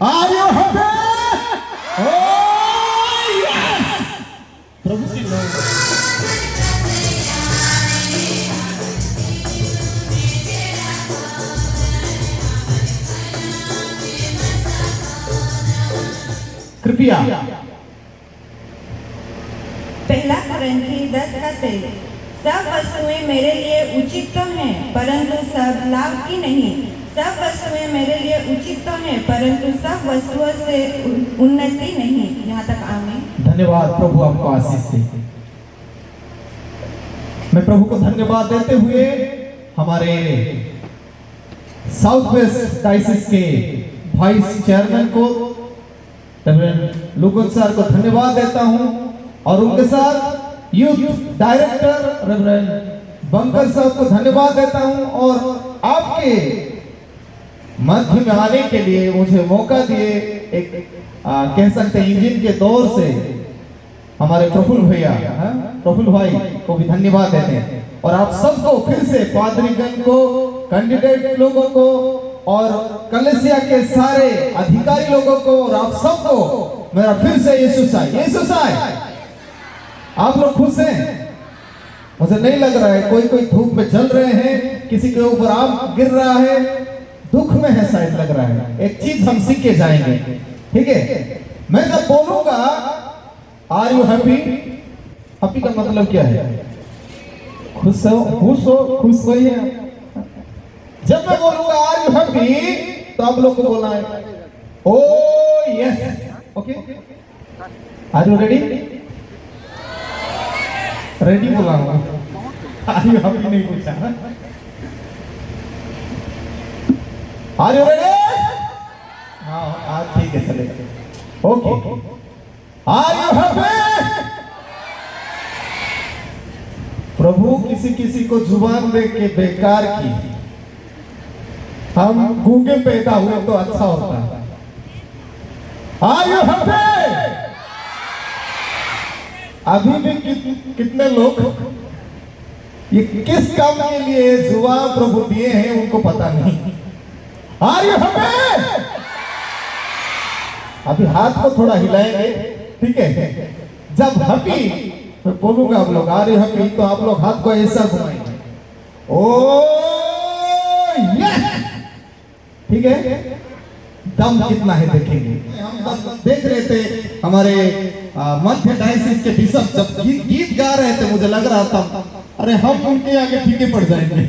Are you happy? Oh yes! प्रभु के लोग कृपया पहला कुरिन्थी 10:23 सब वस्तुएं मेरे लिए उचित तो हैं परंतु सब लाभ की नहीं। सब वस्तुएं मेरे लिए उचित तो हैं परंतु सब वस्तुओं से उन्नति नहीं। यहाँ तक आमीन। धन्यवाद। प्रभु आपको आशीष दे। मैं प्रभु को धन्यवाद देते हुए हमारे साउथ वेस्ट डायसिस के वाइस चेयरमैन को रेवरेंड लुगन सर को धन्यवाद देता हूं और उनके साथ यूथ डायरेक्टर रेवरेंड बंकर साहब को धन्यवाद देता हूं और आपके मध्य में आने के लिए मुझे मौका दिए। एक कह सकते हैं इंजन के दौर से हमारे प्रफुल्ल भैया, प्रफुल्ल भाई को भी धन्यवाद देते हैं और आप सबको फिर से पादरीगण को, कैंडिडेट लोगों को और कलेसिया के सारे अधिकारी लोगों को और आप सबको मेरा फिर से यीशु साई। आप लोग खुश हैं? मुझे नहीं लग रहा है कोई धूप में जल रहे हैं, किसी के ऊपर आग गिर रहा है, दुख में है शायद लग रहा है। एक चीज हम सीख के जाएंगे, ठीक है? मैं जब बोलूंगा आर यू हैप्पी, हैप्पी का मतलब क्या है? खुश हो, खुश होइए। जब मैं बोलूंगा आर यू हैप्पी तो आप लोग को बोलना है oh yes, okay? Are you ready? Ready बोला हूँ, आर यू हैप्पी नहीं पूछा। Are you ready? हाँ ठीक है, चलेगा, ओके। Are you happy? प्रभु किसी को जुबान दे के बेकार की, हम गूंगे पैदा हुए तो अच्छा होता है। Are you happy? अभी भी कितने लोग ये किस काम के लिए जुबान प्रभु दिए हैं उनको पता नहीं। Are you happy? अभी हाथ को थोड़ा हिलाएंगे, ठीक है? जब हैप्पी मैं बोलूंगा आप लोग आर यू हैप्पी तो आप लोग हाथ को ऐसा घुमाएंगे, ओ यस, ठीक है? दम कितना है देखेंगे। हम देख रहे थे हमारे मध्य डायसिस के बिशप जब गीत गा रहे थे, मुझे लग रहा था अरे हम उनके आगे फीके पड़ जाएंगे।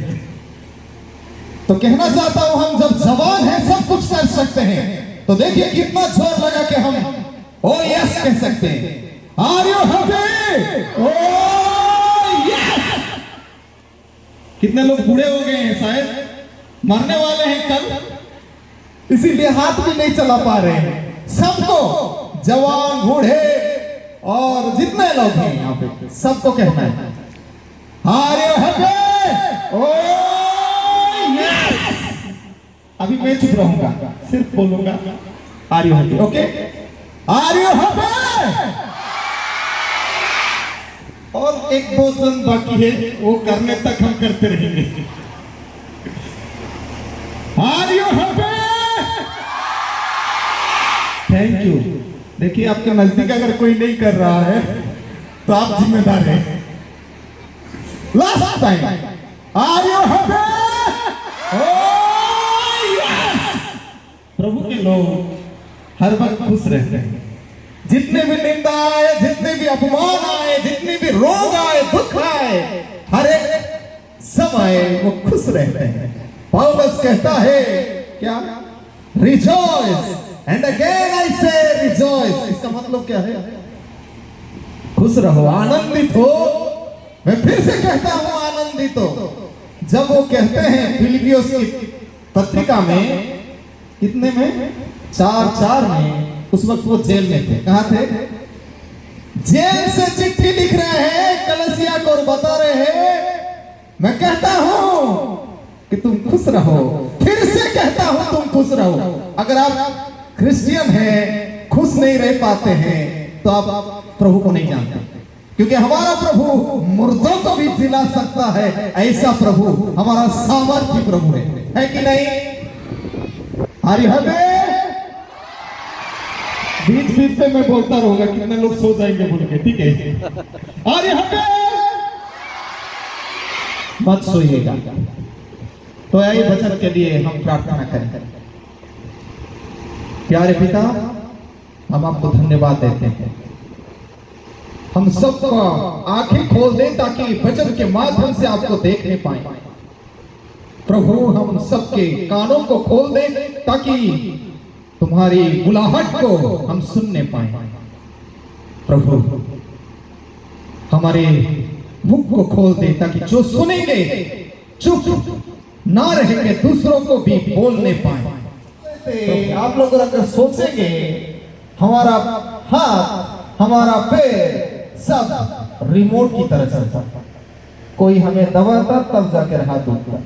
तो कहना चाहता हूं हम जब जवान हैं सब कुछ कर सकते हैं, तो देखिए कितना जोर लगा के हम ओ यस कह सकते हैं। Are you happy? Oh yes! कितने लोग बूढ़े हो गए हैं, शायद मरने वाले हैं कल, इसीलिए हाथ भी नहीं चला पा रहे हैं। सबको, जवान, बूढ़े और जितने लोग हैं यहाँ पे, सबको कहना है are you happy? Oh yes! अभी मैं चुप रहूंगा, सिर्फ बोलूंगा are you happy, okay? Are you happy? और एक दो दिन बाकी है, वो करने तक हम करते रहेंगे। Are you happy? Thank you. देखिए आपके नजदीक अगर कोई नहीं कर रहा है तो आप जिम्मेदार हैं। Last time, are you happy? Oh yes! प्रभु के लोग हर वक्त खुश रहते हैं। जितने भी निंदा आए, जितने भी अपमान आए, जितने भी रोग आए, दुख आए, हर एक समय वो खुश रहते हैं। पौलुस कहता है क्या? रिजॉइस एंड अगेन आई से रिजॉइस। इसका मतलब क्या है? खुश रहो, आनंदित हो। मैं फिर से कहता हूं आनंदित हो। जब वो कहते हैं फिलिपियोस की पत्रिका में, कितने में? 4:4 में, उस वक्त वो जेल में थे। कहां थे? जेल से चिट्ठी लिख रहे हैं कलेसिया को और बता रहे हैं मैं कहता हूं कि तुम खुश रहो। फिर से कहता हूं तुम खुश रहो। अगर आप क्रिश्चियन हैं, खुश नहीं रह पाते हैं, तो आप प्रभु को नहीं जानते, क्योंकि हमारा प्रभु मुर्दों को भी जिला सकता है। ऐसा प्रभु हमारा सामर्थ्य प्रभु है कि नहीं? Are you happy? बीच बीच में मैं बोलता रहूंगा, कितने लोग सो जाएंगे बोल के, ठीक है। और यहाँ पे मत सोइएगा। तो आइए वचन के लिए हम प्रार्थना करें। प्यारे पिता, हम आपको धन्यवाद देते हैं। हम सबको आंखें खोल दें ताकि वचन के माध्यम से आपको देखने पाए। प्रभु, हम सबके कानों को खोल दें ताकि तुम्हारी बुलाहट को हम सुनने पाए। प्रभु, हमारे मुख को खोल दे ताकि जो सुनेंगे चुप ना रहेंगे, दूसरों को भी बोलने पाए। आप लोग अगर सोचेंगे हमारा हाथ, हमारा पैर सब रिमोट की तरह चलता, कोई हमें दबाता तब जाकर हाथ उठता,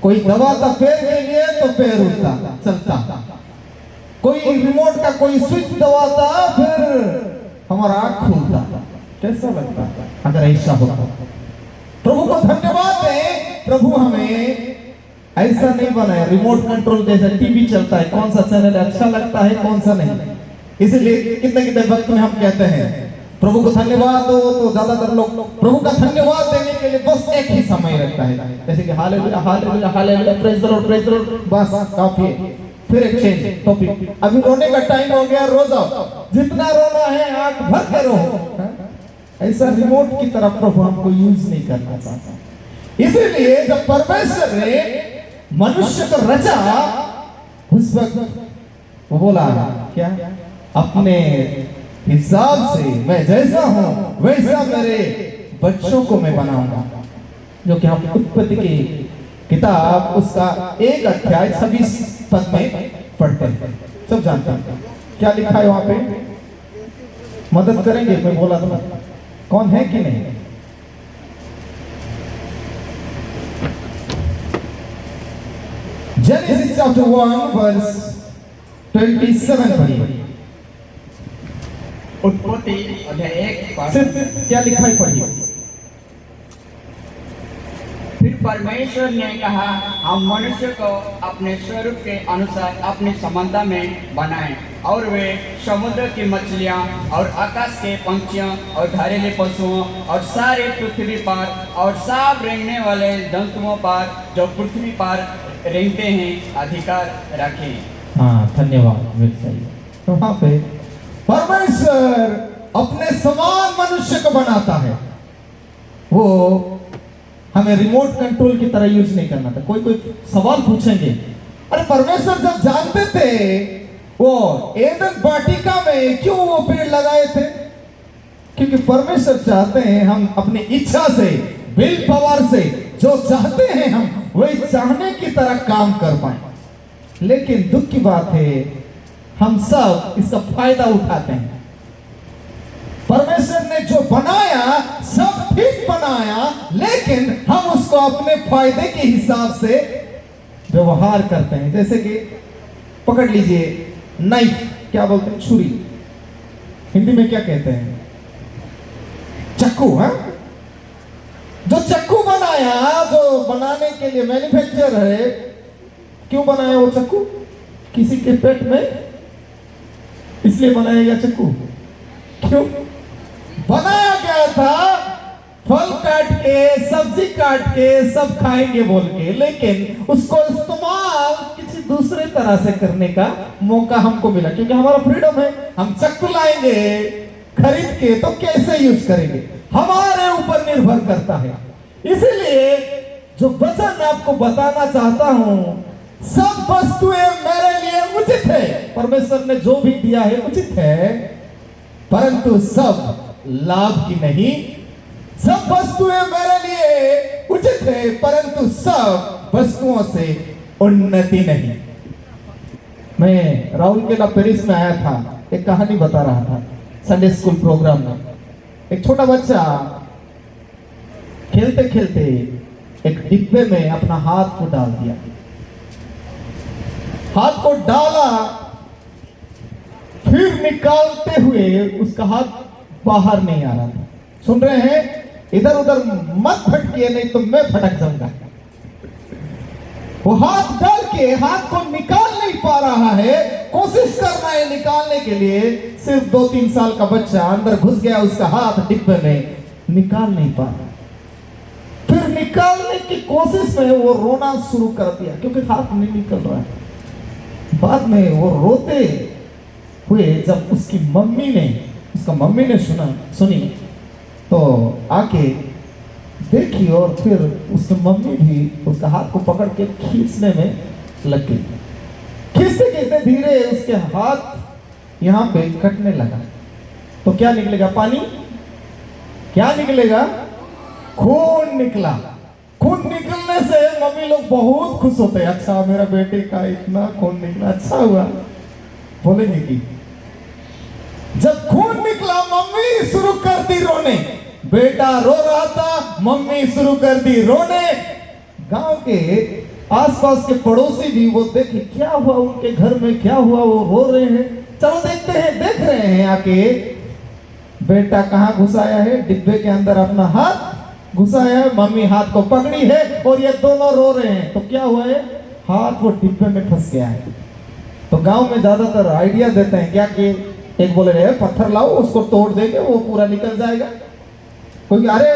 कोई दबाता पैर के लिए तो पैर उठता चलता, कोई रिमोट का कोई स्विच दबाता फिर हमारा आंख खुलता। कैसा लगता अगर ऐसा होता? प्रभु को धन्यवाद दें, प्रभु हमें ऐसा नहीं बनाया। रिमोट कंट्रोल जैसा टीवी चलता है, कौन सा चैनल अच्छा लगता है कौन सा नहीं, इसलिए कितने कितने वक्त में हम कहते हैं प्रभु को धन्यवाद दो, तो ज्यादातर लोग प्रभु का धन्यवाद देने के लिए बस एक ही समय रखता है, जैसे कि hallelujah hallelujah hallelujah, praise the Lord praise the Lord, बस काफी है। फिर एक चेंज टॉपिक, अभी रोने का टाइम हो गया, रो जाओ, जितना रोना है आंख भर के रो। ऐसा रिमोट की तरफ प्रभु हमको यूज नहीं करना चाहता। इसीलिए जब परमेश्वर ने मनुष्य को रचा, उस वक्त वो बोला क्या, अपने हिसाब से मैं जैसा हूं वैसा मेरे बच्चों को मैं बनाऊंगा। जो कि हम उत्पत्ति की किताब उसका 1 अध्याय 26 पद में पढ़ते हैं, सब जानते हैं क्या लिखा है वहां पे। मदद करेंगे, मैं बोला था कौन है कि नहीं? जेनेसिस चैप्टर 1 वर्स 27 पढ़िए। उत्पत्ति अध्याय 1 सिर्फ क्या लिखा है पढ़िए। फिर परमेश्वर ने कहा, हम मनुष्य को अपने स्वरूप के अनुसार अपनी समानता में बनाएं, और वे समुद्र की मछलियां और आकाश के पंछियों और घरेलू पशुओं और सारे पृथ्वी पर और सब रेंगने वाले जंतुओं पर जो पृथ्वी पर रेंगते हैं अधिकार रखें। हाँ, धन्यवाद। तो वहां पे परमेश्वर अपने समान मनुष्य को बनाता है। वो हमें रिमोट कंट्रोल की तरह यूज नहीं करना था। कोई कोई सवाल पूछेंगे, अरे परमेश्वर जब जानते थे वो एदन वाटिका में क्यों वो पेड़ लगाए थे? क्योंकि परमेश्वर चाहते हैं हम अपनी इच्छा से, विल पावर से जो चाहते हैं हम वही चाहने की तरह काम कर पाए। लेकिन दुख की बात है हम सब इसका फायदा उठाते हैं। परमेश्वर ने जो बनाया सब ठीक बनाया, लेकिन हम उसको अपने फायदे के हिसाब से व्यवहार करते हैं। जैसे कि पकड़ लीजिए नाइफ, क्या बोलते हैं, छुरी, हिंदी में क्या कहते हैं, चाकू। हाँ, जो चाकू बनाया, जो बनाने के लिए मैन्युफैक्चर है, क्यों बनाया वो चाकू? किसी के पेट में इसलिए बनाया गया चाकू। क्यों बनाया गया था? फल काट के, सब्जी काट के सब खाएंगे बोल के, लेकिन उसको इस्तेमाल किसी दूसरे तरह से करने का मौका हमको मिला, क्योंकि हमारा फ्रीडम है। हम चाकू लाएंगे खरीद के तो कैसे यूज करेंगे, हमारे ऊपर निर्भर करता है। इसीलिए जो वचन आपको बताना चाहता हूं, सब वस्तुएं मेरे लिए उचित है। परमेश्वर ने जो भी दिया है उचित है, परंतु सब लाभ की नहीं। सब वस्तुएं मेरे लिए उचित है, परंतु सब वस्तुओं से उन्नति नहीं। मैं राउरकेला पेरिस में आया था, एक कहानी बता रहा था संडे स्कूल प्रोग्राम में। एक छोटा बच्चा खेलते खेलते एक डिब्बे में अपना हाथ को डाल दिया। हाथ को डाला, फिर निकालते हुए उसका हाथ बाहर नहीं आ रहा था। सुन रहे हैं? इधर उधर मत फटकिए, नहीं तो मैं फटक जाऊंगा। वो हाथ डाल के हाथ को निकाल नहीं पा रहा है, कोशिश कर रहा है निकालने के लिए, सिर्फ 2-3 साल का बच्चा अंदर घुस गया, उसका हाथ डिब्बे में, निकाल नहीं पा रहा। फिर निकालने की कोशिश में वो रोना शुरू कर दिया क्योंकि हाथ नहीं निकल रहा है। बाद में वो रोते हुए जब उसका मम्मी ने सुनी तो आके देखी और फिर उसकी मम्मी भी उसका हाथ को पकड़ के खींचने में लग गई। खींचते खींचते धीरे उसके हाथ यहाँ पे कटने लगा। तो क्या निकलेगा? पानी। क्या निकलेगा? खून निकला। खून निकलने से मम्मी लोग बहुत खुश होते हैं, अच्छा मेरा बेटे का इतना खून निकला, अच्छा हुआ बोलेंगे कि जब खून निकला मम्मी शुरू कर दी रोने। बेटा रो रहा था, मम्मी शुरू कर दी रोने। गांव के आसपास के पड़ोसी भी वो देखे क्या हुआ उनके घर में, क्या हुआ, वो रो रहे हैं, चलो देखते हैं। देख रहे हैं आके बेटा कहाँ घुसाया है, डिब्बे के अंदर अपना हाथ घुसाया है, मम्मी हाथ को पकड़ी है और ये दोनों रो रहे हैं। तो क्या हुआ है? हाथ वो डिब्बे में फंस गया है। तो गांव में ज्यादातर आइडिया देते हैं क्या कि एक बोले रहे पत्थर लाओ उसको तोड़ देंगे वो पूरा निकल जाएगा। कोई अरे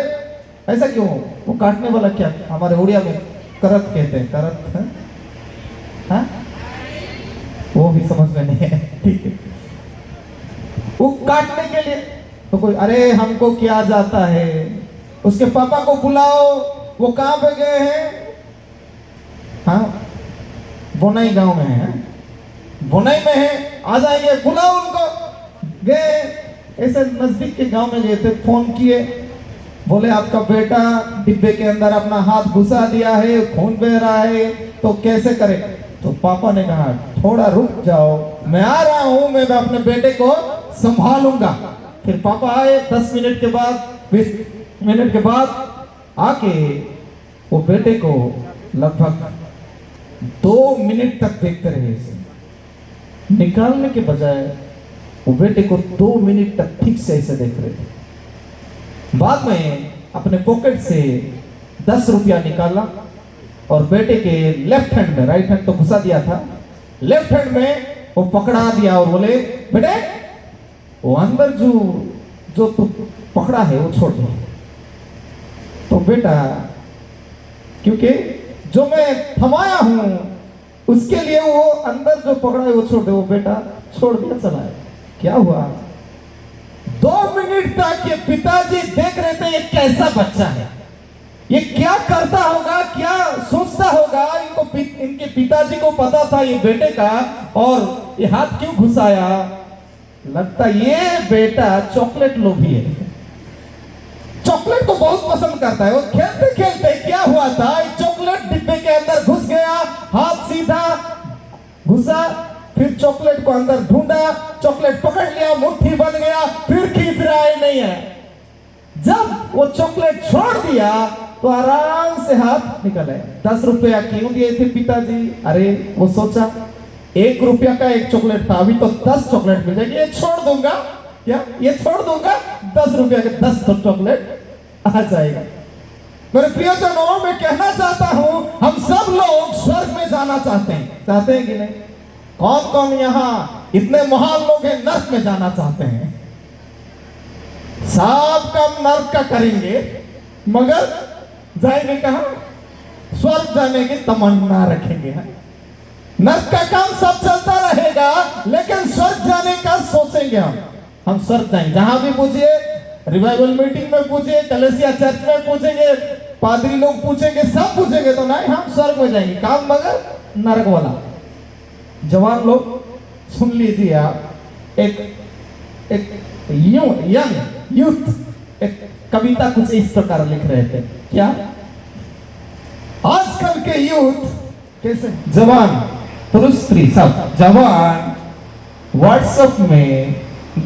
ऐसा क्यों? वो काटने वाला क्या हमारे उड़िया में करत कहते हैं, करत है? हाँ? वो भी समझ में नहीं है, ठीक है। वो काटने के लिए तो कोई अरे हमको क्या जाता है, उसके पापा को बुलाओ, वो कहाँ पे गए हैं? हाँ, बोनाई गांव में है, बोनाई में है, आ जाएंगे, बुलाओ उनको। गए, ऐसे नजदीक के गांव में गए थे, फोन किए, बोले आपका बेटा डिब्बे के अंदर अपना हाथ घुसा दिया है, खून बह रहा है, तो कैसे करें? तो पापा ने कहा थोड़ा रुक जाओ, मैं आ रहा हूं, मैं अपने बेटे को संभालूंगा। फिर पापा आए 10 मिनट के बाद, 20 मिनट के बाद आके वो बेटे को लगभग 2 मिनट तक देखते रहे। इसे निकालने के बजाय वो बेटे को 2 मिनट तक ठीक से ऐसे देख रहे थे। बाद में अपने पॉकेट से 10 रुपया निकाला और बेटे के लेफ्ट हैंड में, राइट हैंड तो घुसा दिया था, लेफ्ट हैंड में वो पकड़ा दिया और बोले बेटे वो अंदर जो तू पकड़ा है वो छोड़ दे। तो बेटा क्योंकि जो मैं थमाया हूं उसके लिए वो अंदर जो पकड़ा है वो छोड़ दे। वो बेटा छोड़ दिया, चला है। क्या हुआ? 2 मिनट तक ये पिताजी देख रहे थे ये कैसा बच्चा है, ये क्या करता होगा, क्या सोचता होगा। इनके पिताजी को पता था ये बेटे का, और ये हाथ क्यों घुसाया? लगता ये बेटा चॉकलेट लोभी है, चॉकलेट को बहुत पसंद करता है। वो खेलते खेलते क्या हुआ था, चॉकलेट डिब्बे के अंदर घुस गया, हाथ सीधा घुसा, फिर चॉकलेट को अंदर ढूंढा, चॉकलेट पकड़ लिया, मुट्ठी बन गया, फिर खींच रहा है, नहीं है। जब वो चॉकलेट छोड़ दिया तो आराम से हाथ निकल आया। 10 रुपया क्यों दिए थे पिताजी? अरे वो सोचा 1 रुपया का एक चॉकलेट था, अभी तो 10 चॉकलेट मिल जाएगी, ये छोड़ दूंगा, क्या ये छोड़ दूंगा, 10 रुपया के 10 चॉकलेट आ जाएगा। मेरे प्रियजनों, मैं कहना चाहता हूं हम सब लोग स्वर्ग में जाना चाहते हैं कि नहीं? कौन कौन यहाँ इतने महान लोग हैं नर्क में जाना चाहते हैं? सब काम नर्क का करेंगे मगर जाएंगे कहां? स्वर्ग जाने की तमन्ना रखेंगे। नर्क का काम सब चलता रहेगा लेकिन स्वर्ग जाने का सोचेंगे हम स्वर्ग जाएंगे। जहां भी पूछिए, रिवाइवल मीटिंग में पूछिए, कलेसिया चर्च में पूछेंगे, पादरी लोग पूछेंगे, सब पूछेंगे तो नहीं हम स्वर्ग में जाएंगे, काम मगर नरक वाला। जवान लोग सुन लीजिए आप, एक यंग यूथ एक कविता कुछ इस प्रकार लिख रहे थे। क्या आजकल के यूथ कैसे, जवान पुरुष स्त्री सब जवान व्हाट्सएप में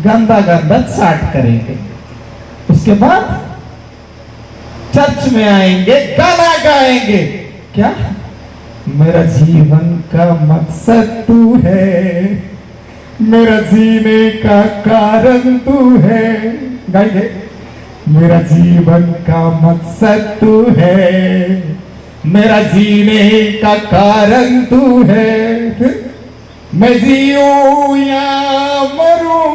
गंदा गंदा चैट करेंगे, उसके बाद चर्च में आएंगे, गाना गाएंगे। क्या मेरा जीवन का मकसद तू है, मेरा जीने का कारण तू है, गाएंगे। मेरा जीवन का मकसद तू है, मेरा जीने का कारण तू है। फिर मैं जीऊं या मरूं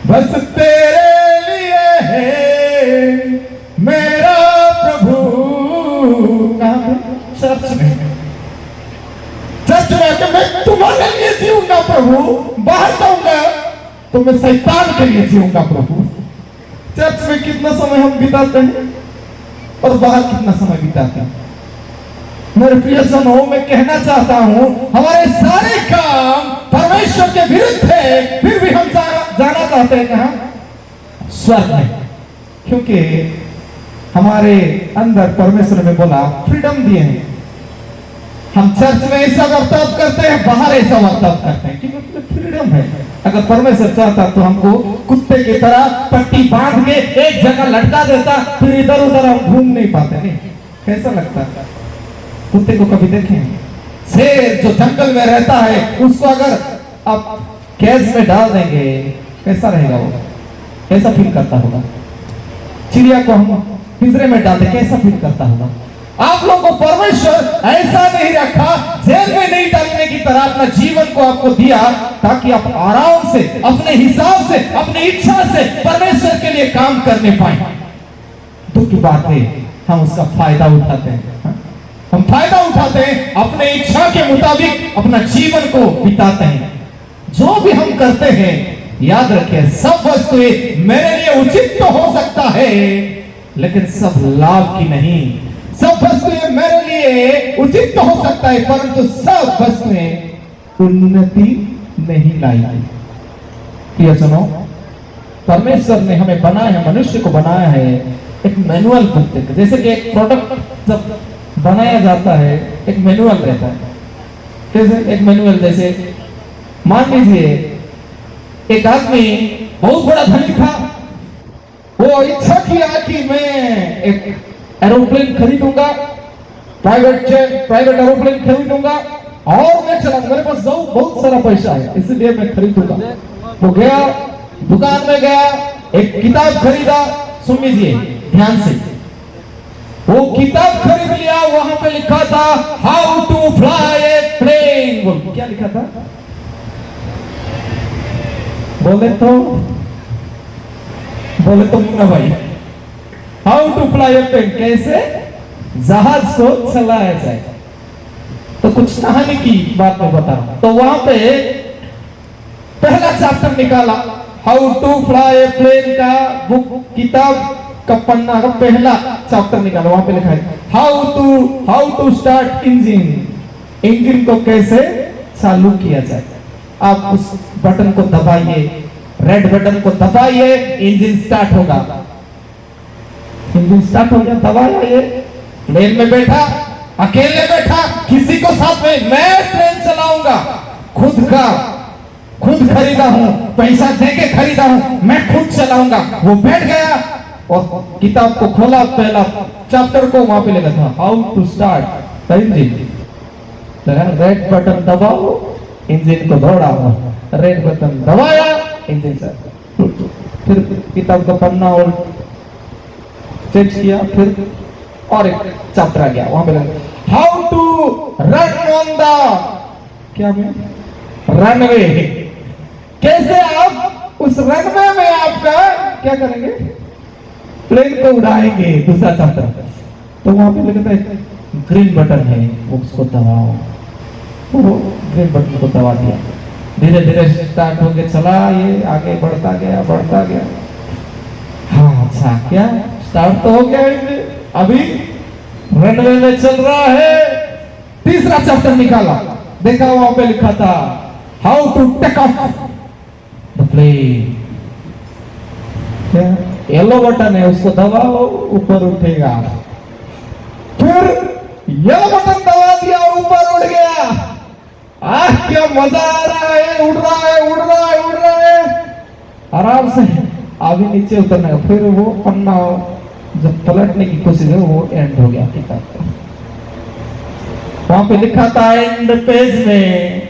बस तेरे लिए है मेरा प्रभु। चर्च में आके मैं तुम्हारे लिए जीऊंगा प्रभु, बाहर जाऊंगा तो मैं शैतान के लिए जीऊंगा प्रभु। चर्च में कितना समय हम बिताते हैं और बाहर कितना समय बिताते हैं। मेरे प्रियजनों, मैं कहना चाहता हूं हमारे सारे काम परमेश्वर के विरुद्ध है, फिर भी हम जाना चाहते हैं कहां? स्वर्ग में। क्योंकि हमारे अंदर परमेश्वर ने बोला फ्रीडम दिए हैं। हम चर्च में ऐसा वर्ताव करते हैं, बाहर ऐसा वर्ताव करते हैं, क्योंकि फ्रीडम है। अगर परमेश्वर चाहता तो हमको कुत्ते की तरह पट्टी बांध के एक जगह लटका देता, फिर इधर उधर हम घूम नहीं पाते। नहीं, कैसा लगता? कुत्ते को कभी देखें? शेर जो जंगल में रहता है, उसको अगर आप केज में डाल देंगे, कैसा रहेगा वो? कैसा फील करता होगा? चिड़िया को हम पिंजरे में डालते, कैसा फील करता होगा? आप लोगों को परमेश्वर ऐसा नहीं रखा, जेल में नहीं डालने की तरह अपना जीवन को आपको दिया, ताकि आप आराम से, अपने हिसाब से, अपनी इच्छा से परमेश्वर के लिए काम करने पाए। दुख की बात है, हम उसका फायदा उठाते हैं। हम फायदा उठाते हैं, अपने इच्छा के मुताबिक अपना जीवन को बिताते हैं। जो भी हम करते हैं, याद रखें, सब वस्तुएं मेरे लिए उचित तो हो सकता है, लेकिन सब लाभ की नहीं। सब वस्तुएं मेरे लिए उचित तो हो सकता है, परंतु सब वस्तुएं उन्नति नहीं लाएगी। प्रिय सुनो, परमेश्वर ने हमें बनाया है, मनुष्य को बनाया है एक मैनुअल बुक देकर। जैसे कि एक प्रोडक्ट जब बनाया जाता है, एक मैनुअल रहता है। जैसे एक मैनुअल, जैसे मान लीजिए एक आदमी बहुत बड़ा धनी था, वो इच्छा किया कि मैं एक एरोप्लेन खरीदूंगा, प्राइवेट एरोप्लेन खरीदूंगा और मैं चलाऊंगा, मेरे पास बहुत सारा पैसा है, इसलिए मैं खरीदूंगा। वो गया, दुकान में गया, एक किताब खरीदा। सुन लीजिए ध्यान से, वो किताब खरीद लिया। वहां पे लिखा था how to fly a plane. बोल, क्या लिखा था? बोले तो Munna Bhai, how to fly a plane, कैसे जहाज को चलाया जाए। तो कुछ कहानी की बात मैं बता रहा हूं। तो वहां पे पहला चैप्टर निकाला, how to fly a plane का बुक, किताब का पन्ना का पहला चैप्टर निकाला। वहां पे लिखा है हाउ टू स्टार्ट इंजन को कैसे चालू किया जाए। आप उस बटन को दबाइए, रेड बटन को दबाइए, इंजन स्टार्ट होगा। इंजन स्टार्ट हो गया, दबाया, ये प्लेन में बैठा, अकेले बैठा, किसी को साथ में, मैं ट्रेन चलाऊंगा, खुद खरीदा हूं, पैसा देके खरीदा हूं, मैं खुद चलाऊंगा। वो बैठ गया और किताब को खोला, पहला चैप्टर को वहां पे लिखा था how to start engine. Red button दबाओ, इंजन को दौड़ाओ, रेड बटन दबाया, इंजन से। फिर किताब का पन्ना और चेक किया, फिर और एक चैप्टर आ गया, वहां पे लगा how to run on the क्या में रनवे। कैसे आप उस रनवे में आपका क्या करेंगे, प्लेन को उड़ाएंगे। दूसरा चैप्टर, तो वहां पे लिखा था ग्रीन बटन है, उसको दबाओ। वो ग्रीन बटन को दबा दिया, धीरे धीरे स्टार्ट होके चला, ये आगे बढ़ता गया। हाँ अच्छा, क्या स्टार्ट तो हो गया, अभी रनवे में चल रहा है। तीसरा चैप्टर निकाला, देखा वहां पे लिखा था how to take off the plane. क्या येलो बटन है, उसको दबाओ, ऊपर उठेगा। फिर येलो बटन दबा दिया, ऊपर उड़ गया। क्या मजा आ रहा है, उड़ रहा है आराम से। अभी नीचे उतरने का, फिर वो पन्ना जब पलटने की कोशिश है, वो एंड हो गया किताब का। वहां पे लिखा था एंड पेज में।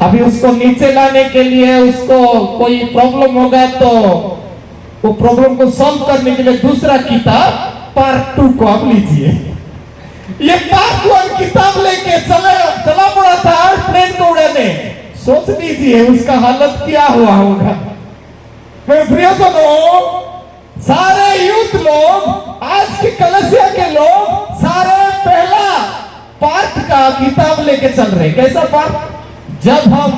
अभी उसको नीचे लाने के लिए उसको कोई प्रॉब्लम होगा, तो वो प्रॉब्लम को सॉल्व करने के लिए दूसरा किताब पार्ट 2 को आप लीजिए। ये पार्ट 1 किताब लेके चला पड़ा था प्लेन को उड़ाने। सोच लीजिए उसका हालत क्या हुआ होगा। मेरे प्रियजनों, सारे यूथ लोग, आज की कलसिया के लोग सारे पहला पार्ट का किताब लेके चल रहे। कैसा पार्ट? जब हम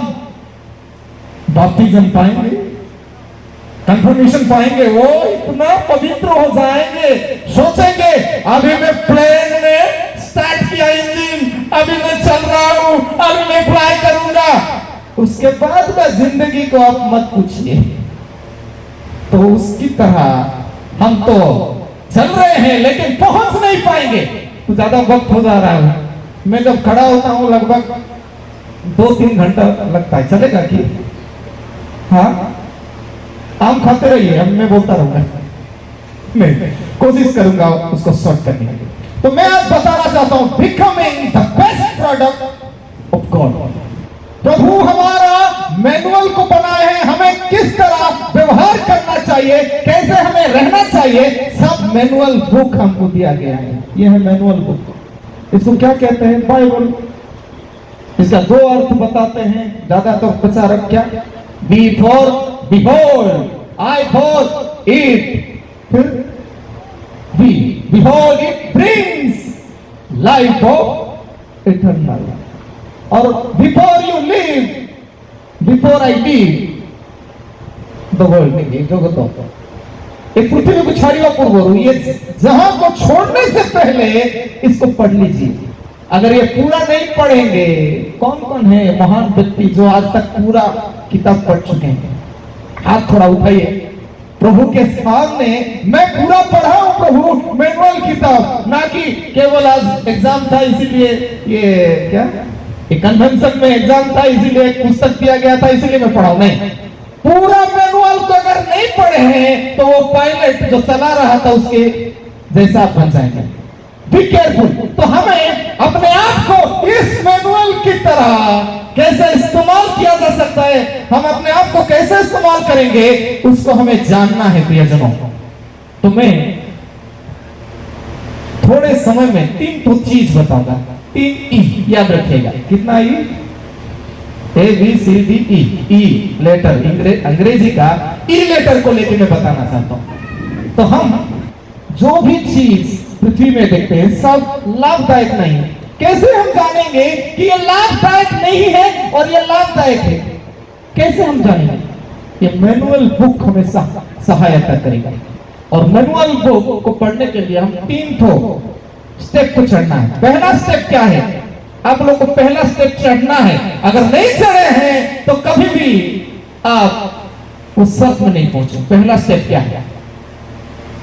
बैप्टिज्म पाएंगे, कंफर्मेशन पाएंगे, वो इतना पवित्र हो जाएंगे, सोचेंगे अभी मैं प्लेन में स्टार्ट किया इंजन, अभी मैं चल रहा हूं, अभी मैं फ्लाई करूंगा। उसके बाद का जिंदगी को आप मत पूछिए। तो उसकी तरह हम तो चल रहे हैं लेकिन पहुंच नहीं पाएंगे। तो ज्यादा वक्त हो जा रहा है। मैं जब खड़ा होता हूं लगभग 2-3 घंटा लगता है। चलेगा कि? हाँ, आम खाते रहिए, अब मैं बोलता रहूंगा। नहीं, कोशिश करूंगा उसको शॉर्ट करने की। तो मैं आज बताना चाहता हूं, becoming the best product of God. प्रभु हमारा मैनुअल को बनाए हैं, हमें किस तरह व्यवहार करना चाहिए, कैसे हमें रहना चाहिए, सब मैनुअल बुक हमको दिया गया है। यह है मैनुअल बुक। इसको क्या कहते हैं? बाइबल। इसका 2 अर्थ बताते हैं ज्यादातर प्रचारक। क्या? B for behold, I for it, फिर B behold it brings life of eternal, और before you live, before I live the world में जो बताओ एक पृथ्वी को छाड़ियों पूर्व, ये जहां को छोड़ने से पहले इसको पढ़ लीजिए। अगर ये पूरा नहीं पढ़ेंगे, कौन कौन है महान व्यक्ति जो आज तक पूरा किताब पढ़ चुके हैं? हाथ थोड़ा उठाइए प्रभु के सामने। मैं पूरा पढ़ा हूं प्रभु, मैनुअल किताब, ना कि केवल आज एग्जाम था इसीलिए ये क्या कन्वेंशन में एग्जाम था इसीलिए एक पुस्तक दिया गया था इसीलिए मैं पढ़ा हूं। नहीं, पूरा मैनुअल को अगर नहीं पढ़े हैं तो वो पायलट जो चला रहा था उसके जैसा आप बन जाएंगे। Be careful. तो हमें अपने आप को इस मैनुअल की तरह कैसे इस्तेमाल किया जा सकता है, हम अपने आप को कैसे इस्तेमाल करेंगे, उसको हमें जानना है प्रियजनों। तो मैं थोड़े समय में 3 चीज बताऊंगा। 3 ई याद रखिएगा। कितना ई? ABCD ई लेटर, अंग्रेजी का ई लेटर को लेकर मैं बताना चाहता हूं। तो हम जो भी चीज पृथ्वी में देखते हैं सब लाभदायक नहीं है। कैसे हम जानेंगे कि ये लाभदायक नहीं है और ये लाभदायक है? कैसे हम जानेंगे? ये मैनुअल बुक हमें सहायता करेगा। और मैनुअल बुक को पढ़ने के लिए हम 3 स्टेप को चढ़ना है। पहला स्टेप क्या है? आप लोग को पहला स्टेप चढ़ना है। अगर नहीं चढ़े हैं तो कभी भी आप उस सत्य में नहीं पहुंचे। पहला स्टेप क्या है?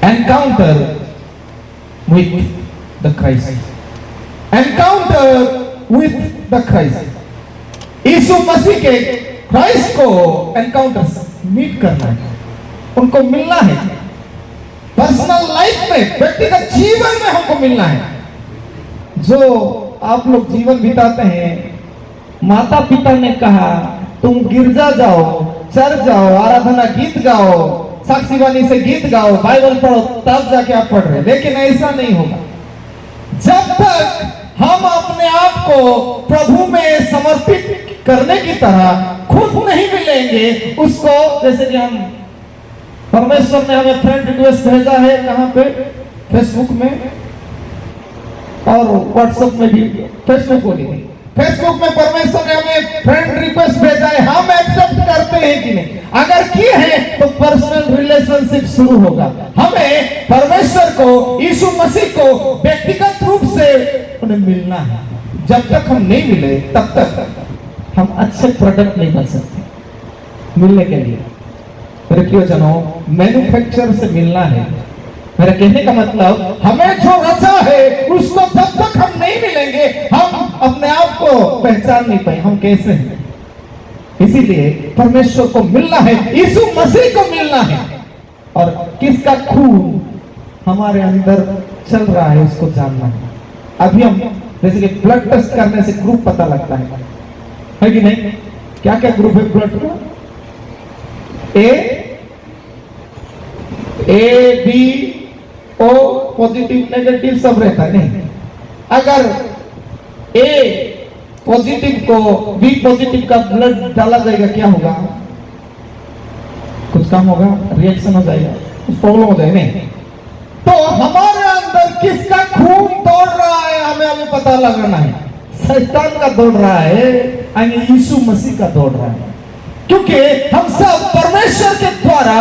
Encounter with the Christ. Encounter with the Christ. यीशु मसीह के क्राइस्ट को एनकाउंटर मीट करना है, उनको मिलना है। पर्सनल लाइफ में, व्यक्तिगत जीवन में हमको मिलना है। जो आप लोग जीवन बिताते हैं, माता पिता ने कहा तुम गिरजा जाओ, चर्च जाओ, आराधना गीत गाओ, साक्षी वाणी से गीत गाओ, बाइबल पढ़ो, तब जाके आप पढ़ रहे। लेकिन ऐसा नहीं होगा जब तक हम अपने आप को प्रभु में समर्पित करने की तरह खुद नहीं मिलेंगे उसको। जैसे कि हम परमेश्वर ने हमें फ्रेंड रिक्वेस्ट भेजा है, कहां पे? फेसबुक में और व्हाट्सएप में भी। फेसबुक को नहीं, फेसबुक में परमेश्वर ने हमें फ्रेंड रिक्वेस्ट भेजा है, हम एक्सेप्ट करते हैं कि नहीं? अगर किए हैं तो पर्सनल रिलेशनशिप शुरू होगा। हमें परमेश्वर को, यीशु मसीह को व्यक्तिगत रूप से उन्हें मिलना है। जब तक हम नहीं मिले तब तक हम अच्छे प्रोडक्ट नहीं बन सकते। मिलने के लिए मेरे प्रियजनों, मैन्युफैक्चरर से मिलना है। मेरा कहने का मतलब, हमें जो रचा है उसको जब तक हम नहीं मिलेंगे हम अपने आप को पहचान नहीं पाए हम कैसे हैं। इसीलिए परमेश्वर को मिलना है, यीशु मसीह को मिलना है, और किसका खून हमारे अंदर चल रहा है उसको जानना है। अभी हम जैसे कि ब्लड टेस्ट करने से ग्रुप पता लगता है कि नहीं? क्या क्या ग्रुप है ब्लड का? A B O, positive negative सब रहता है। नहीं, अगर ए पॉजिटिव को बी पॉजिटिव का ब्लड डाला जाएगा, क्या होगा? कुछ काम होगा, रिएक्शन हो जाएगा, कुछ प्रॉब्लम हो जाएगा नहीं। तो हमारे अंदर किसका खून दौड़ रहा है हमें अभी पता लगाना है। शैतान का दौड़ रहा है यानी यीशु मसीह का दौड़ रहा है, क्योंकि हम सब परमेश्वर के द्वारा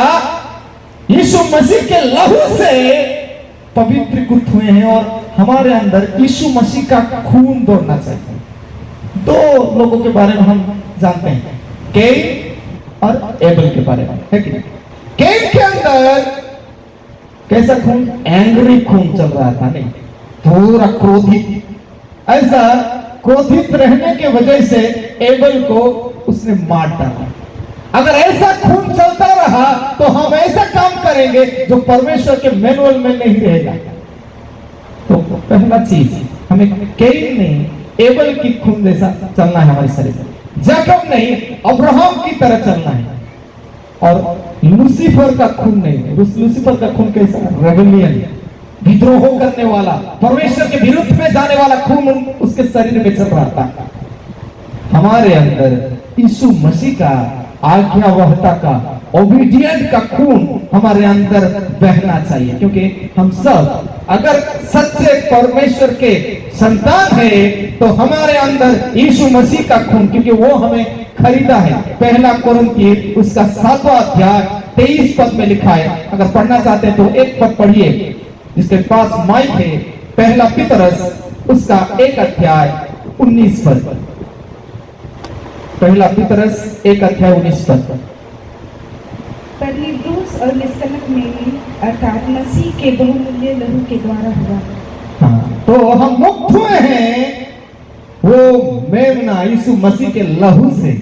यीशु मसीह के लहू से पवित्रीकृत हुए हैं और हमारे अंदर यीशु मसीह का खून दौड़ना चाहिए। दो लोगों के बारे में हम जानते हैं, कैन और एबल के बारे में, है कि नहीं? कैन के अंदर कैसा खून? एंग्री खून चल रहा था, नहीं थोड़ा क्रोधित। ऐसा क्रोधित रहने के वजह से एबल को उसने मार डाला। अगर ऐसा खून चलता रहा तो हम ऐसा काम करेंगे जो परमेश्वर के मैनुअल में नहीं रहेगा। तो पहला चीज हमें कैन नहीं एबल की खून जैसा चलना है हमारे शरीर में, जैकब नहीं अब्राहम की तरह चलना है। और लूसीफर का खून नहीं, लूसीफर का खून कैसा? रेबेलियन, विद्रोह करने वाला, परमेश्वर के विरुद्ध में जाने वाला खून उसके शरीर में चल रहा था। हमारे अंदर यीशु मसीह का आज्ञावहता का, ओबीडिएंट का खून हमारे अंदर बहना चाहिए, क्योंकि हम सब अगर सच्चे परमेश्वर के संतान है तो हमारे अंदर यीशु मसीह का खून, क्योंकि वो हमें खरीदा है। पहला कोरिन्थी उसका 7वां अध्याय 23 पद में लिखा है। अगर पढ़ना चाहते हैं तो एक पद पढ़िए, जिसके पास माइक है। पहला पतरस उसका 1 अध्याय 19 पद। पहला पतरस 1 अध्याय 19 पद। पर निर्दोष और निष्कलंक मेरी अर्थात मसीह के बहुमूल्य लहू के द्वारा हुआ। हाँ, तो हम मुक्त हुए हैं वो मेमना यीशु मसीह के लहू से।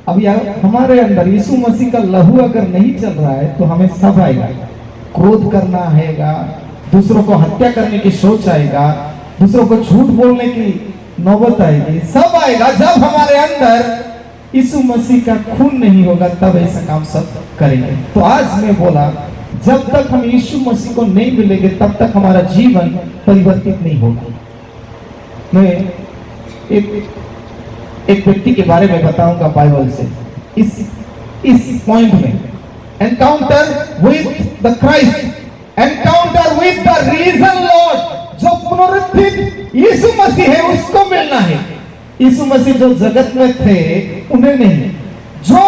अब यार हमारे अंदर यीशु मसीह का लहू अगर नहीं चल रहा है तो हमें सब आएगा, क्रोध करना आएगा, दूसरों को हत्या करने की सोच आएगा, दूसरों को झूठ बोलने की नौबत आएगी, सब आएगा। जब हमारे अंदर यीशु मसीह का खून नहीं होगा तब ऐसा काम सब करेंगे। तो आज मैं बोला जब तक हम यीशु मसीह को नहीं मिलेंगे तब तक हमारा जीवन परिवर्तित नहीं होगा। मैं एक व्यक्ति के बारे में बताऊंगा बाइबल से, इस पॉइंट में, encounter with the Christ, encounter with the risen lord. जो पुनरुत्थित यीशु मसीह है उसको मिलना है। यीशु मसीह जो जगत में थे उन्हें नहीं, जो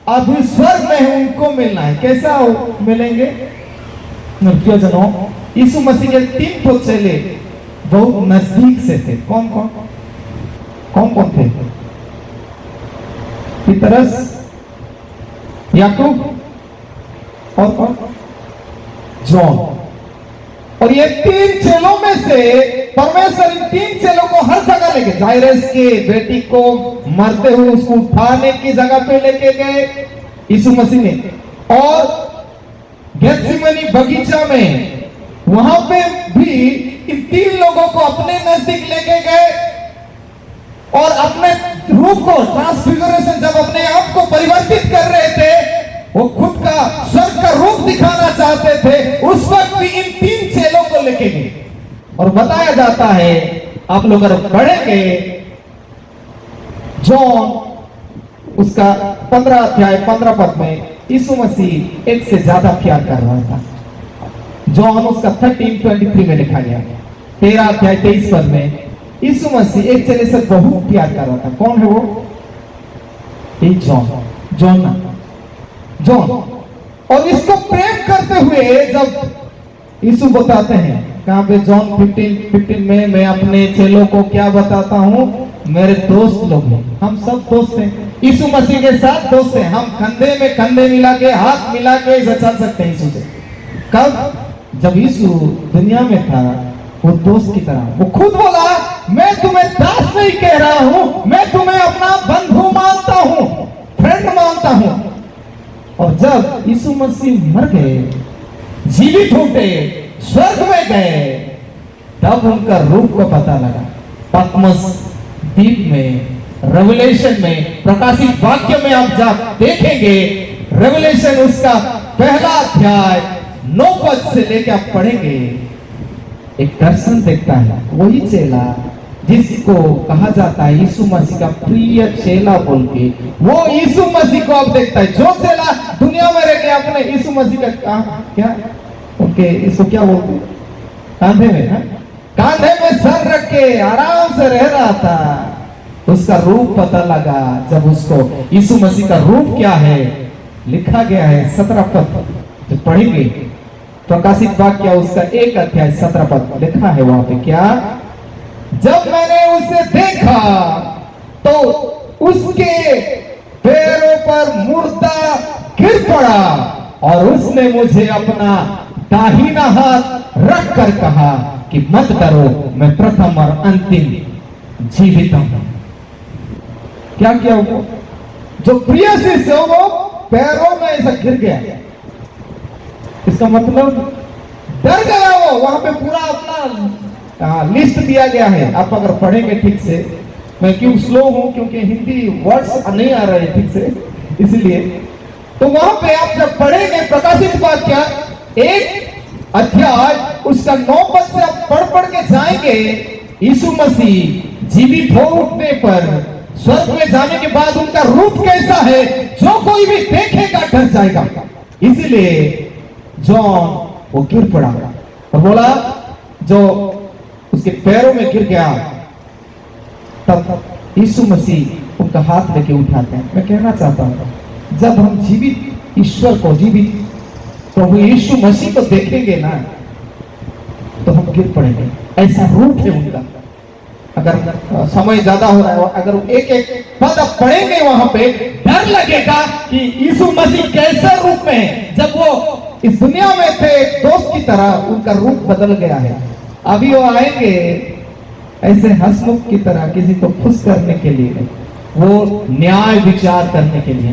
अभी स्वर्ग में है उनको मिलना है। कैसा मिलेंगे? प्रियजनों, यीशु मसीह के 3 तो चेले बहुत नजदीक से थे। कौन कौन थे? पतरस, याकूब और कौन? जॉन। और ये 3 चेलों में से परमेश्वर इन 3 चेलों को हर जगह लेके, जायरस के बेटी को मरते हुए उसको उठाने की जगह पे लेके गए यीशु मसीह ने, और गेत्सेमनी बगीचा में वहां पे भी इन 3 लोगों को अपने नजदीक लेके गए और अपने रूप को ट्रांसफिगरेशन, जब अपने आप को परिवर्तित कर रहे थे, वो खुद का स्वर्ग का रूप दिखाना चाहते थे, उस वक्त भी इन 3 चेलों को लेके गए। और बताया जाता है, आप लोग अगर पढ़ेंगे जॉन उसका 15 अध्याय 15 पद में, यीशु मसीह एक से ज्यादा प्यार कर रहा था। जॉन उसका 13:23 में लिखा गया। 13 अध्याय 23 पद में यीशु मसीह एक चेले से बहुत प्यार कर रहा था। कौन है वो? एक जॉन। और इसको प्रेम करते हुए जब यीशु बताते हैं, कहां पे? जॉन 15 में, मैं अपने चेलों को क्या बताता हूं? मेरे दोस्त लोग हैं, हम सब दोस्त हैं, यीशु मसीह के साथ दोस्त हैं। हम कंधे में कंधे मिला के, हाथ मिला के चल सकते हैं यीशु से। कब? जब यीशु दुनिया में था वो दोस्त की तरह, वो खुद बोला, मैं तुम्हें दास नहीं कह रहा हूं, मैं तुम्हें अपना बंधु मानता हूं, फ्रेंड मानता हूं। और जब यीशु मसीह मर गए, जीवित उठे, स्वर्ग में गए, तब उनका रूप को पता लगा। पतमस द्वीप में, रेवलेशन में, प्रकाशित वाक्य में आप जब देखेंगे, रेवलेशन उसका 1 अध्याय 9 पद से लेकर आप पढ़ेंगे, एक दर्शन देखता है। वही चेला जिसको कहा जाता है यीशु मसीह का प्रिय चेला बोल के, वो यीशु मसीह को अब देखता है। जो चेला दुनिया में रह के अपने यीशु मसीह का क्या उनके इसको क्या बोलते हैं, कांधे में है? कांधे में सर रख के आराम से रह रहा था, उसका रूप पता लगा जब उसको यीशु मसीह का रूप क्या है लिखा गया है 17 पद जो पढ़ेंगे, प्रकाशित वाक्य उसका 1 अध्याय 17 पद लिखा है वहां पे क्या, जब मैंने उसे देखा तो उसके पैरों पर मुर्दा गिर पड़ा और उसने मुझे अपना दाहिना हाथ रख कर कहा कि मत डरो, मैं प्रथम और अंतिम जीवित हूं। क्या किया वो जो प्रिय शिष्य हो वो पैरों में ऐसा गिर गया, इसका मतलब डर गया वो। वहां पे पूरा अपना लिस्ट दिया गया है, आप अगर पढ़ेंगे ठीक से, मैं क्यों स्लो हूं क्योंकि हिंदी वर्ड्स नहीं आ रहे ठीक से इसलिए, तो वहां पे आप जब पढ़ेंगे प्रकाशित वाक्य 1 अध्याय उसका 9 पद से आप पढ़ के जाएंगे, यीशु मसीह जीवित हो उठने पर स्वर्ग में जाने के बाद उनका रूप कैसा है जो कोई भी देखेगा डर जाएगा। इसीलिए जॉन वो गिर पड़ा और बोला, जो उसके पैरों में गिर गया, तब यीशु मसीह उनका हाथ लेके उठाते हैं। मैं कहना चाहता हूं जब हम जीवित ईश्वर को, जीवित प्रभु यीशु मसीह को देखेंगे ना तो हम गिर पड़ेंगे, ऐसा रूप है उनका। अगर समय ज्यादा हो रहा है, अगर एक पद आप पढ़ेंगे वहां पे डर लगेगा कि यीशु मसीह कैसे रूप में है। जब वो इस दुनिया में थे एक दोस्त की तरह, उनका रूप बदल गया है। अभी वो आएंगे ऐसे हंसमुख की तरह किसी को खुश करने के लिए, वो न्याय विचार करने के लिए,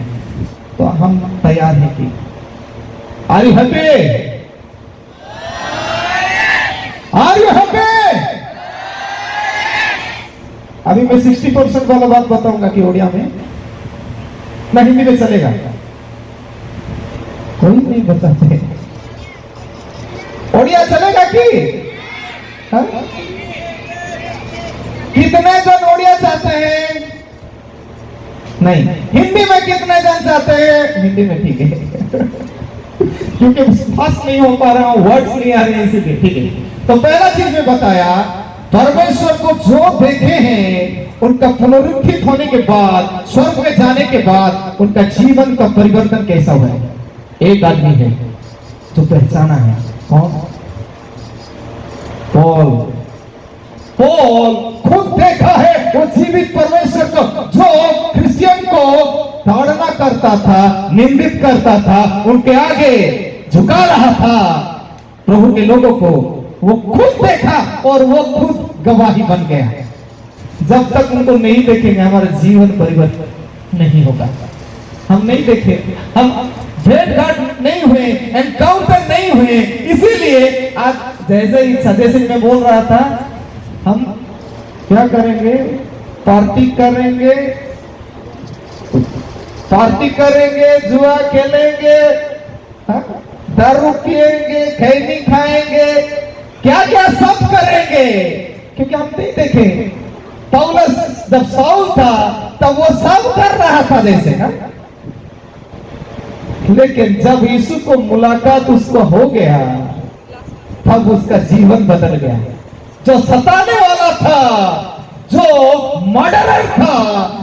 तो हम तैयार हैं कि are you happy, are you happy. अभी मैं 60% वाला बात बताऊंगा कि ओडिया में ना हिंदी में चलेगा, कोई नहीं बताते ओडिया चलेगा कि हाँ? कितने जन ओडिया चाहते हैं? नहीं। हिंदी में कितने जन चाहते हैं? हिंदी में ठीक है क्योंकि फास्ट नहीं हो पा रहा हूं, वर्ड्स नहीं आ रहे हैं इसीलिए, ठीक है। तो पहला चीज में बताया परमेश्वर को जो देखे हैं उनका पुनरुत्थित होने के बाद, स्वर्ग में जाने के बाद उनका जीवन का परिवर्तन कैसा हुआ है। एक आदमी है जो पहचाना है, कौन? पॉल। पॉल खुद देखा है वो जीवित परमेश्वर को, जो क्रिश्चियन को ताड़ना करता था, निंदित करता था, उनके आगे झुका रहा था प्रभु के लोगों को, वो खुद देखा और वो खुद गवाही बन गया। जब तक उनको नहीं देखेंगे हमारा जीवन परिवर्तन नहीं होगा। हम नहीं देखे, हम भेंट घाट नहीं हुए, एनकाउंटर नहीं हुए, इसीलिए आज जैसे इच्छा, जैसे मैं बोल रहा था, हम क्या करेंगे? पार्टी करेंगे, पार्टी करेंगे, जुआ खेलेंगे, दारू पिएंगे, खैनी खाएंगे, क्या क्या सब करेंगे, क्योंकि हम नहीं देखे। पौलुस जब साउल था तब वो सब कर रहा था जैसे ना, लेकिन जब यीशु को मुलाकात उसको हो गया तब उसका जीवन बदल गया। जो सताने वाला था, जो मर्डरर था,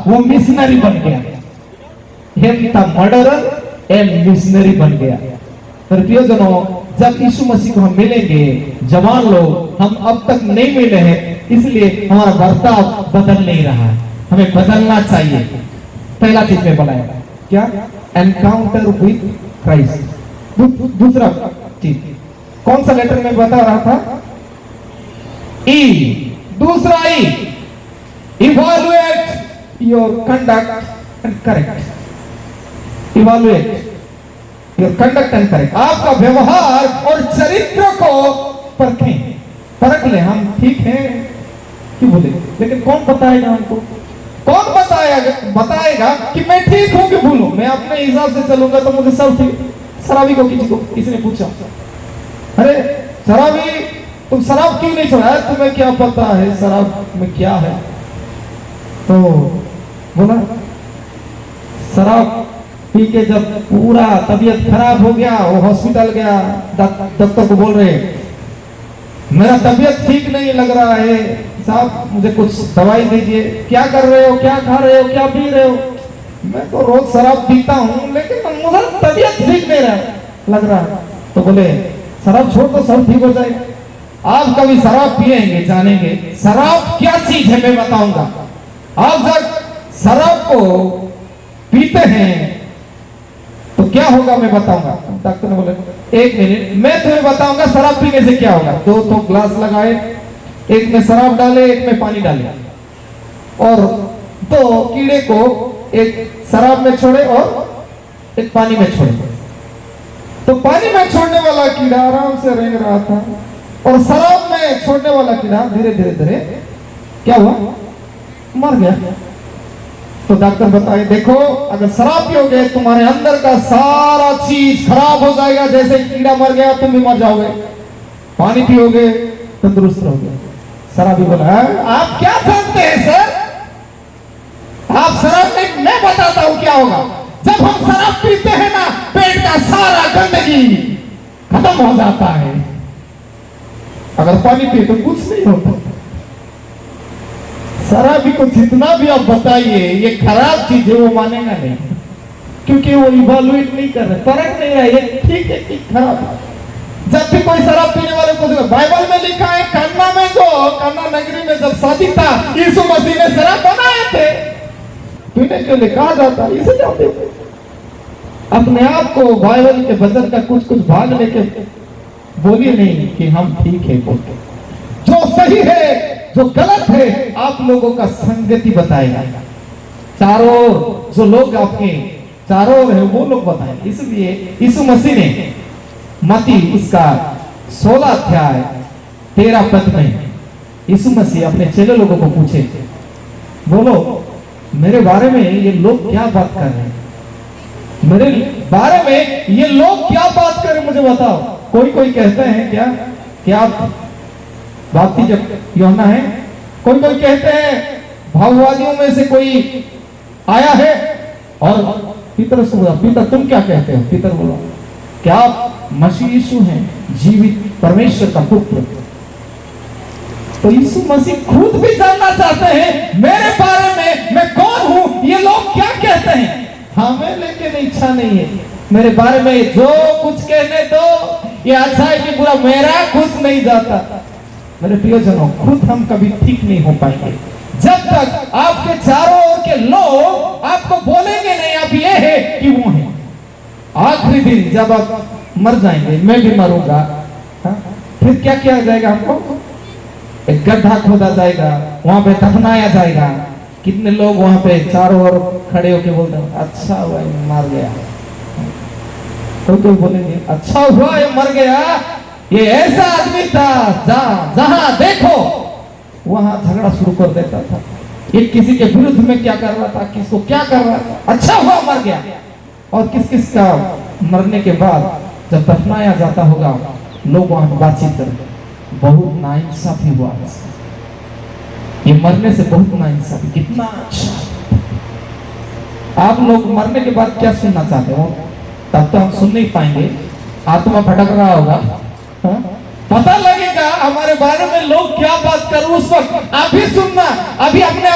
वो मिशनरी बन गया। हिम था मर्डरर एंड मिशनरी बन गया। पर प्रियजनों, जब यीशु मसीह को हम मिलेंगे, जवान लोग हम अब तक नहीं मिले हैं, इसलिए हमारा बर्ताव बदल नहीं रहा है, हमें बदलना चाहिए। पहला चीज में बनाया क्या? Encounter with Christ. दूसरा चीज कौन सा लेटर में बता रहा था? ई। दूसरा E, evaluate your conduct and correct. Evaluate your conduct and correct. आपका व्यवहार और चरित्र को परखें, परख ले हम ठीक हैं कि बोले। लेकिन कौन बताएगा हमको? कौन बताएगा कि मैं ठीक हूं कि भूल हूं? मैं अपने हिसाब से चलूंगा तो मुझे सब ठीक। शराबी को किसी ने पूछा, अरे शराबी तुम शराब क्यों नहीं छोड़ा? तुम्हें क्या पता है शराब में क्या है? तो बोला शराब पी के जब पूरा तबीयत खराब हो गया, वो हॉस्पिटल गया, डॉक्टर को बोल रहे मेरा तबीयत ठीक नहीं लग रहा है साहब, मुझे कुछ दवाई दीजिए। क्या कर रहे हो, क्या खा रहे हो, क्या पी रहे हो? मैं तो रोज शराब पीता हूँ लेकिन मुझे तबीयत ठीक नहीं लग रहा। तो बोले शराब छोड़ दो, सब ठीक हो जाएगा। आप कभी शराब पिएंगे जानेंगे शराब क्या चीज है मैं बताऊंगा। आप जब शराब को पीते हैं तो क्या होगा मैं बताऊंगा। डॉक्टर ने बोले 1 मिनट मैं तुम्हें बताऊंगा शराब पीने से क्या होगा। 2 ग्लास लगाए, एक में शराब डाले, एक में पानी डाले और 2 कीड़े को एक शराब में छोड़े और एक पानी में छोड़े। तो पानी में छोड़ने वाला कीड़ा आराम से रेंग रहा था और शराब में छोड़ने वाला कीड़ा धीरे धीरे क्या हुआ, मर गया। तो डॉक्टर बताए देखो अगर शराब पियोगे तुम्हारे अंदर का सारा चीज खराब हो जाएगा, जैसे कीड़ा मर गया तुम भी मर जाओगे। पानी पियोगे तंदुरुस्त रहोगे। शराबी बोला आप क्या जानते हैं सर, आप शराब में, मैं बताता हूं क्या होगा। जब हम शराब पीते हैं ना पेट का सारा गंदगी खत्म हो जाता है, अगर पानी पिए तो कुछ नहीं होता। शराबी को जितना भी आप बताइए ये खराब चीज है वो मानेगा नहीं, क्योंकि वो इवैल्यूएट नहीं कर रहे, फर्क नहीं रहा ये ठीक है कि खराब है। जब भी कोई शराब पीने वाले को बाइबल में लिखा है कान्ना नगरी में जब शादी था यीशु मसीह ने शराब बनाए थे पीने के लिए कहा जाता है। इसे जाते अपने आप को बाइबल के वचन का कुछ भाग लेके बोलिए नहीं कि हम ठीक है बोलते। जो सही है जो गलत है आप लोगों का संगति बताएगा। चारों जो लोग आपके चारों ओर है वो लोग बताएंगे। इसलिए यीशु मसीह ने मत्ती उसका 16 अध्याय 13 पद में यीशु मसीह अपने चेले लोगों को पूछे, बोलो मेरे बारे में ये लोग क्या बात कर रहे हैं, मेरे बारे में ये लोग क्या बात कर रहे हैं मुझे बताओ। कोई कहते हैं क्या आप बाप्तिस्म यूहन्ना है, कोई कहते हैं भाववादियों में से कोई आया है। और पीतर से बोला पीतर तुम क्या कहते हो? पीतर बोला क्या आप मसीह यीशु हैं जीवित परमेश्वर का पुत्र? तो यीशु मसीह खुद भी जानना चाहते हैं मेरे बारे में मैं कौन हूं, ये लोग क्या कहते हैं। हमें लेकिन इच्छा नहीं है मेरे बारे में जो कुछ कहने दो, ये अच्छा है कि बुरा, मेरा खुद नहीं जाता। मेरे प्रियजनों खुद हम कभी ठीक नहीं हो पाएंगे जब तक आपके चारों ओर के लोग आपको बोलेंगे नहीं आप ये है कि वो है। आखिरी दिन जब आप मर जाएंगे, मैं भी मरूंगा, फिर क्या किया जाएगा? हमको एक गड्ढा खोदा जाएगा, वहां पे दफनाया जाएगा। कितने लोग वहां पे चारों ओर खड़े होके बोलते हैं अच्छा हुआ मर गया। कोई बोलेंगे अच्छा हुआ ये मर गया, ये ऐसा आदमी था जहां देखो वहां झगड़ा शुरू कर देता था, ये किसी के विरुद्ध में क्या कर रहा था, किसको क्या कर रहा था, अच्छा हुआ मर गया। और किस का मरने के बाद जब दफनाया जाता होगा लोग वहां बातचीत करते बहुत नाइंसाफी हुआ, ये मरने से बहुत नाइंसाफी, कितना अच्छा। आप लोग मरने के बाद क्या सुनना चाहते हो? तब तो हम सुन नहीं पाएंगे, आत्मा भटक रहा होगा, पता लगेगा हमारे बारे में लोग क्या बात कर उस वक्त आप ही सुनना। अभी अपने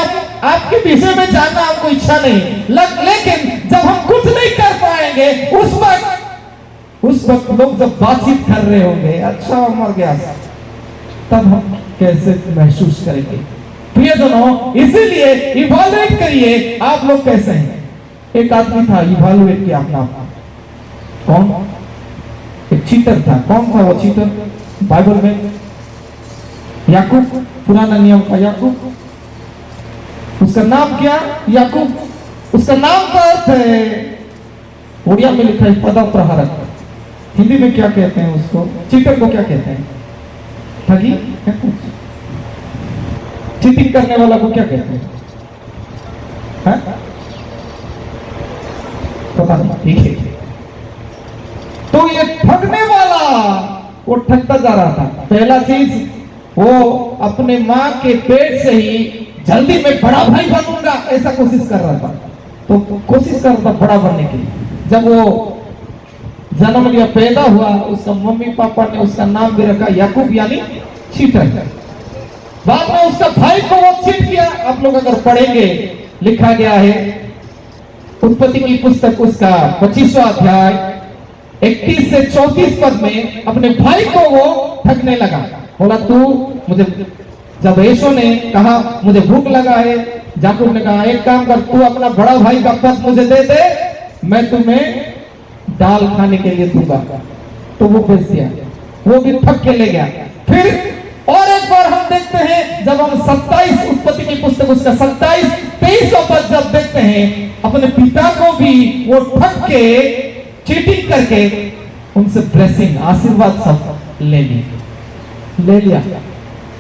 आपके विषय में जानना हमको इच्छा नहीं, लेकिन जब हम कुछ नहीं कर पाएंगे उस वक्त लोग जब बातचीत कर रहे होंगे अच्छा मर गया, तब हम कैसे महसूस करेंगे? प्रियजनों इसीलिए इवैल्यूएट करिए आप लोग कैसे हैं। एक आदमी था इवैल्यूएट किया अपना, कौन? एक चीटर था। कौन था वो चीटर? बाइबल में याकूब, पुराना नियम का याकूब। उसका नाम क्या? याकूब। उसका नाम का अर्थ है, उड़िया में लिखा है पदा प्रहारक। हिंदी में क्या कहते हैं उसको? चीटर को क्या कहते हैं? ठगी? चीटिंग करने वाला को क्या कहते हैं? पता नहीं, ठीक है। तो ये ठगने वाला वो ठगता जा रहा था। पहला चीज, वो अपने माँ के पेट से ही जल्दी मैं बड़ा भाई बनूंगा ऐसा कोशिश कर रहा था। तो कोशिश कर रहा था बड़ा बनने की। जब वो जन्म लिया, पैदा हुआ, उसका मम्मी पापा ने उसका नाम भी रखा याकूब, यानी चीटर। बाद में उसका भाई को वो चीट किया। आप लोग अगर पढ़ेंगे, लिखा गया है उत्पत्ति की पुस्तक उसका 25वां अध्याय 31 से 34 पद में अपने भाई को वो ठगने लगा। बोला तू मुझे, जब यीशु ने कहा मुझे भूख लगा है, याकूब ने कहा एक काम कर, तू अपना बड़ा भाई का पद मुझे दे दे, मैं तुम्हें दाल खाने के लिए दूंगा। तो वो भेज दिया, वो भी ठग के ले गया। फिर और एक बार हम देखते हैं, जब हम 27 उत्पत्ति की पुस्तक उसका 27-23 पद जब देखते हैं, अपने पिता को भी वो ठग के, चीटिंग करके उनसे ब्लेसिंग, आशीर्वाद सब ले लिया।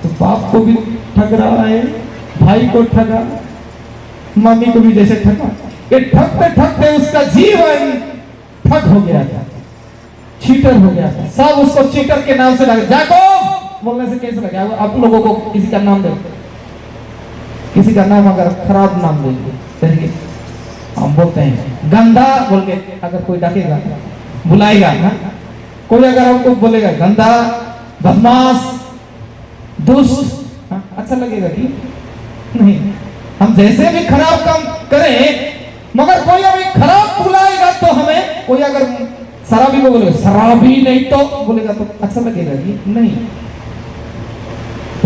तो बाप को भी ठग रहा है, भाई को ठगा, मम्मी को भी जैसे ठगा। ये ठगते ठगते उसका जीवन ठग हो गया था, चीटर हो गया था। सब उसको चीटर के नाम से लगा। याकूब बोलने से कैसे लगा? आप लोगों को किसी का नाम दे, किसी का नाम अगर खराब नाम देंगे, हम बोलते हैं गंदा बोल के, अगर कोई डाकेगा बुलाएगा ना, कोई अगर हमको बोलेगा गंदा, बदमाश, दुष्ट, अच्छा लगेगा कि नहीं? हम जैसे भी खराब काम करें, मगर कोई हमें खराब बुलाएगा तो हमें, कोई अगर शराबी को बोलेगा शराबी नहीं तो बोलेगा तो अच्छा लगेगा कि नहीं?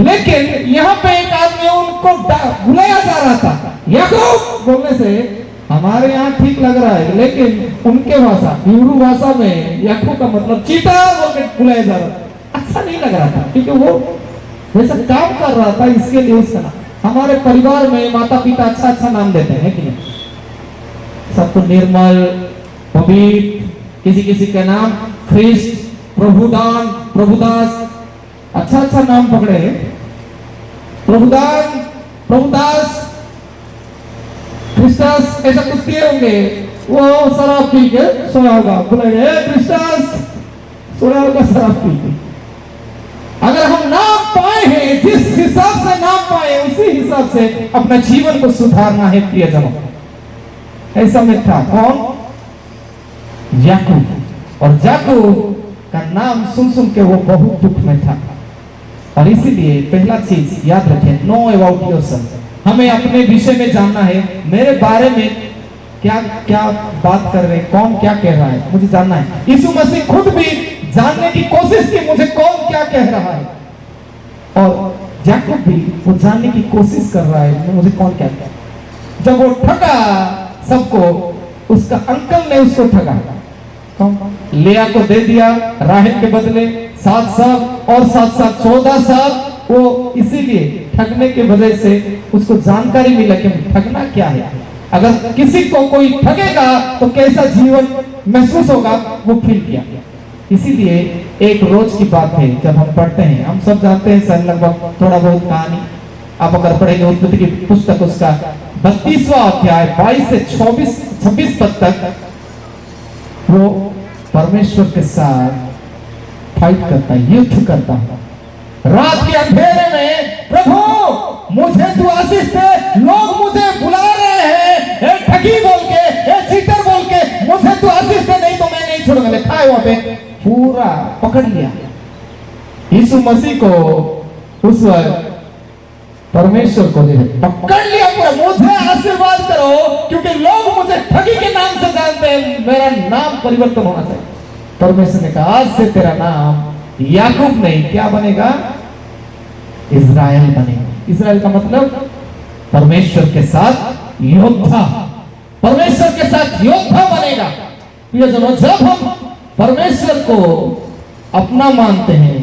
लेकिन यहाँ पे एक आदमी उनको बुलाया जा रहा था याकूब बोलने से, हमारे यहाँ ठीक लग रहा है, लेकिन उनके भाषा, हिब्रू भाषा में याकूब का मतलब चीटा बोल के बुलाया जा रहा था। अच्छा नहीं लग रहा था, क्योंकि वो वैसा काम कर रहा था, इसके लिए उसका नाम। हमारे परिवार में माता पिता अच्छा अच्छा नाम देते हैं कि नहीं? सबको निर्मल, पवित्र, किसी किसी का नाम ख्रिस्ट, प्रभुदान, प्रभुदास, अच्छा अच्छा नाम पकड़े। प्रभुदान, प्रभुदास, क्रिस्टस, ऐसा कुछ दिए होंगे। वो शराब पी के सोया होगा, बोलेंगे क्रिस्टस सोया होगा शराब पी के। अगर हम नाम पाए हैं, जिस हिसाब से नाम पाए, उसी हिसाब से अपना जीवन को सुधारना है प्रियजनों। ऐसा में था कौन? याकूब। और याकूब का नाम सुन सुन के वो बहुत दुख में था। और इसीलिए पहला चीज याद रखें, नो अबाउट योरसेल्फ। हमें अपने विषय में जानना है, मेरे बारे में क्या क्या बात कर रहे हैं, कौन क्या कह रहा है, मुझे जानना है। यीशु मसीह खुद भी जानने की कोशिश की, मुझे कौन क्या कह रहा है। और याकूब भी वो जानने की कोशिश कर रहा है, मुझे कौन क्या कह रहा है। जब वो ठगा सबको, उसका अंकल ने उसको ठगा, लिया को दे दिया राहेल के बदले 7 साल और 7 साल 14 साल। वो इसीलिए ठगने के वजह से उसको जानकारी मिला कि ठगना क्या है। अगर किसी को कोई ठगेगा तो कैसा जीवन महसूस होगा, वो फील किया। इसीलिए एक रोज की बात है, जब हम पढ़ते हैं, हम सब जानते हैं सर लगभग थोड़ा बहुत कहानी, आप अगर पढ़ेंगे उत्पत्ति की पुस्तक उसका 32वां अध्याय 22 से 26 पद तक, वो परमेश्वर के साथ फाइट करता है, युद्ध करता है। रात के अंधेरे में, प्रभु मुझे तू आशीष दे, लोग मुझे बुला रहे हैं ठगी बोल के, चीटर बोल के, मुझे तू आशीष दे, नहीं तो मैं नहीं छोड़ूंगा। लिखा है वहां पे, पूरा पकड़ लिया। यीशु मसीह को उस वक्त परमेश्वर को पकड़ लिया पूरा, मुझे आशीर्वाद करो क्योंकि लोग मुझे ठगी के नाम से जानते हैं, मेरा नाम परिवर्तन होना चाहिए। परमेश्वर ने कहा आज से तेरा नाम याकूब नहीं, क्या बनेगा? इज़राइल बनेगा। इज़राइल का मतलब परमेश्वर के साथ योद्धा, परमेश्वर के साथ योद्धा बनेगा। ये जब हम परमेश्वर को अपना मानते हैं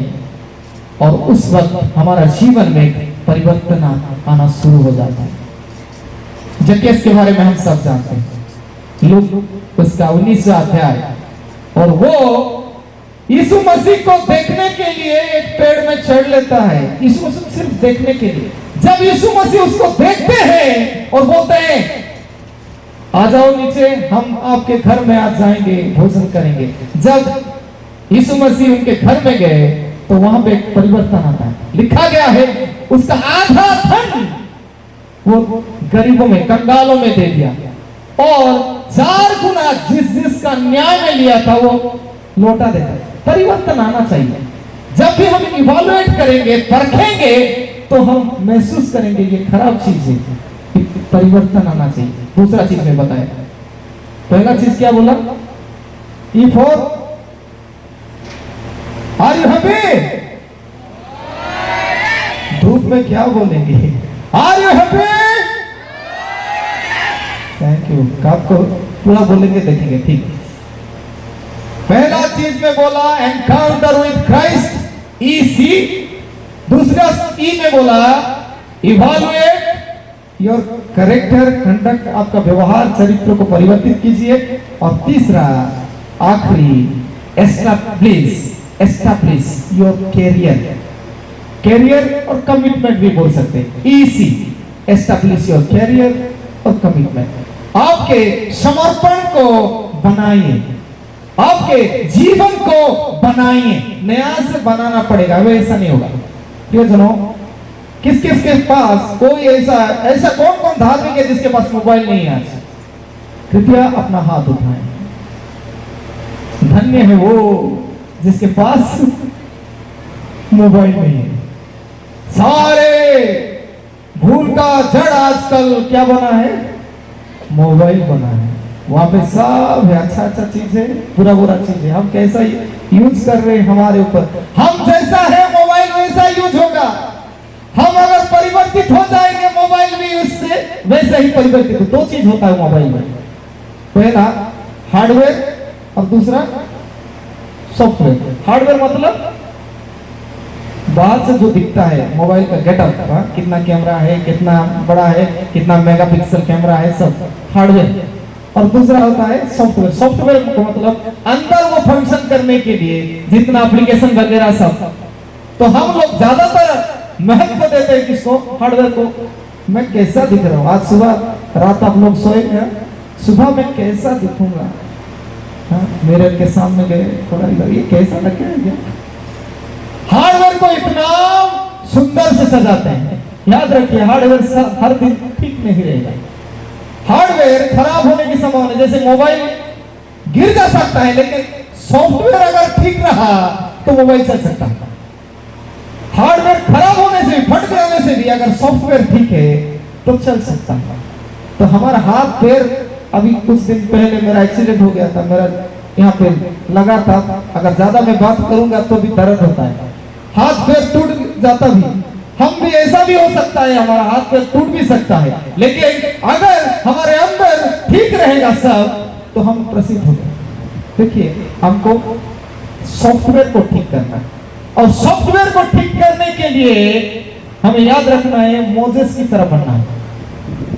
और उस वक्त हमारा जीवन में परिवर्तन आना शुरू हो जाता है। जक्केस के बारे में हम सब जानते हैं, लूक उसका 19वां अध्याय। और वो यीशु मसीह को देखने के लिए एक पेड़ में चढ़ लेता है, यीशु मसीह सिर्फ देखने के लिए। जब यीशु मसीह उसको देखते हैं और बोलते हैं आ जाओ नीचे, हम आपके घर में आज जाएंगे, भोजन करेंगे। जब यीशु मसीह उनके घर में गए तो वहां पे एक परिवर्तन आता है। लिखा गया है उसका आधा धन वो गरीबों में, कंगालों में दे दिया और 4 गुना जिसका न्याय में लिया था वो लौटा देता। परिवर्तन आना चाहिए। जब भी हम इवैल्यूएट करेंगे, परखेंगे, तो हम महसूस करेंगे ये खराब चीज है, परिवर्तन आना चाहिए। दूसरा चीज में बताया, पहला चीज क्या बोला? E for are you happy? धूप में क्या बोलेंगे? Are you happy? Thank you. आपको पूरा बोलेंगे, देखेंगे, ठीक। पहला चीज में बोला एनकाउंटर विद क्राइस्ट, EC। दूसरा ई में बोला इवैल्यूएट योर कैरेक्टर, कंडक्ट, आपका व्यवहार, चरित्र को परिवर्तित कीजिए। और तीसरा आखिरी एस्टैब्लिश योर कैरियर और कमिटमेंट भी बोल सकते हैं। EC एस्टैब्लिश योर कैरियर और कमिटमेंट। आपके समर्पण को बनाइए, आपके जीवन को बनाइए। नया से बनाना पड़ेगा, वो ऐसा नहीं होगा। प्रियजनों, किस किस के पास कोई ऐसा कौन कौन धार्मिक है जिसके पास मोबाइल नहीं है आज? कृपया अपना हाथ उठाएं। धन्य है वो जिसके पास मोबाइल नहीं है। सारे भूल का जड़ आजकल क्या बना है? मोबाइल बना है। वहां पे सब है, अच्छा चीज है, बुरा चीज है। हम कैसा यूज कर रहे हैं हमारे ऊपर। हम जैसा है मोबाइल वैसा यूज होगा। हम अगर परिवर्तित हो जाएंगे, मोबाइल भी उससे वैसे ही परिवर्तित हो। 2 चीज होता है मोबाइल में, पहला हार्डवेयर और दूसरा सॉफ्टवेयर। हार्डवेयर मतलब बाहर से जो दिखता है मोबाइल का गेटअप, कितना कैमरा है, कितना बड़ा है, कितना मेगापिक्सल कैमरा है, सब हार्डवेयर। और दूसरा होता है सॉफ्टवेयर। सॉफ्टवेयर का मतलब अंदर वो फंक्शन करने के लिए जितना एप्लीकेशन वगैरह सब। तो हम लोग ज्यादातर महत्व देते हैं किसको? हार्डवेयर को। मैं कैसा दिख रहा हूँ, आज सुबह रात आप लोग सोए हैं, सुबह मैं कैसा दिखूंगा? मिरर के सामने गए, थोड़ा ये कैसा लग गया? हार्डवेयर को इतना सुंदर से सजाते हैं। याद रखिए, हार्डवेयर हर दिन ठीक नहीं रहेगा। हार्डवेयर खराब होने की संभावना, जैसे मोबाइल गिर जा सकता है, लेकिन सॉफ्टवेयर अगर ठीक रहा तो मोबाइल चल सकता है। हार्डवेयर खराब होने से, फट जाने से भी अगर सॉफ्टवेयर ठीक है तो चल सकता है। तो हमारा हाथ पैर, अभी कुछ दिन पहले मेरा एक्सीडेंट हो गया था, मेरा यहाँ पे लगा था। अगर ज्यादा मैं बात करूंगा तो भी दर्द होता है, हाथ पैर टूट जाता भी। हम भी ऐसा भी हो सकता है, हमारा हाथ पैर टूट भी सकता है, लेकिन अगर हमारे अंदर ठीक रहेगा सब तो हम प्रसिद्ध हो गए। देखिए, हमको सॉफ्टवेयर को ठीक करना है, और सॉफ्टवेयर को ठीक करने के लिए हमें याद रखना है मोसेस की तरह बनना है।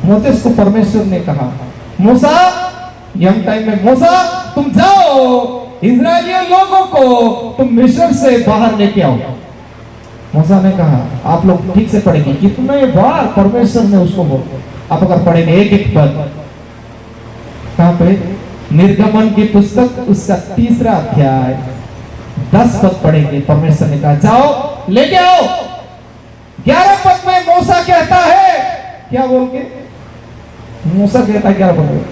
मोसेस को परमेश्वर ने कहा, मूसा, यंग टाइम में, मूसा तुम जाओ, इजरायली लोगों को तुम मिस्र से बाहर लेके आओ। मूसा ने कहा, आप लोग ठीक से पढ़ेंगे, कितने बार परमेश्वर ने उसको बोला। आप अगर पढ़ेंगे एक एक पद, कहां पे? निर्गमन की पुस्तक उसका 3रा अध्याय 10 पद पढ़ेंगे। परमेश्वर ने कहा जाओ लेके आओ। 11 पद में मूसा कहता है, क्या बोल के? मूसा कहता है 11 पद में,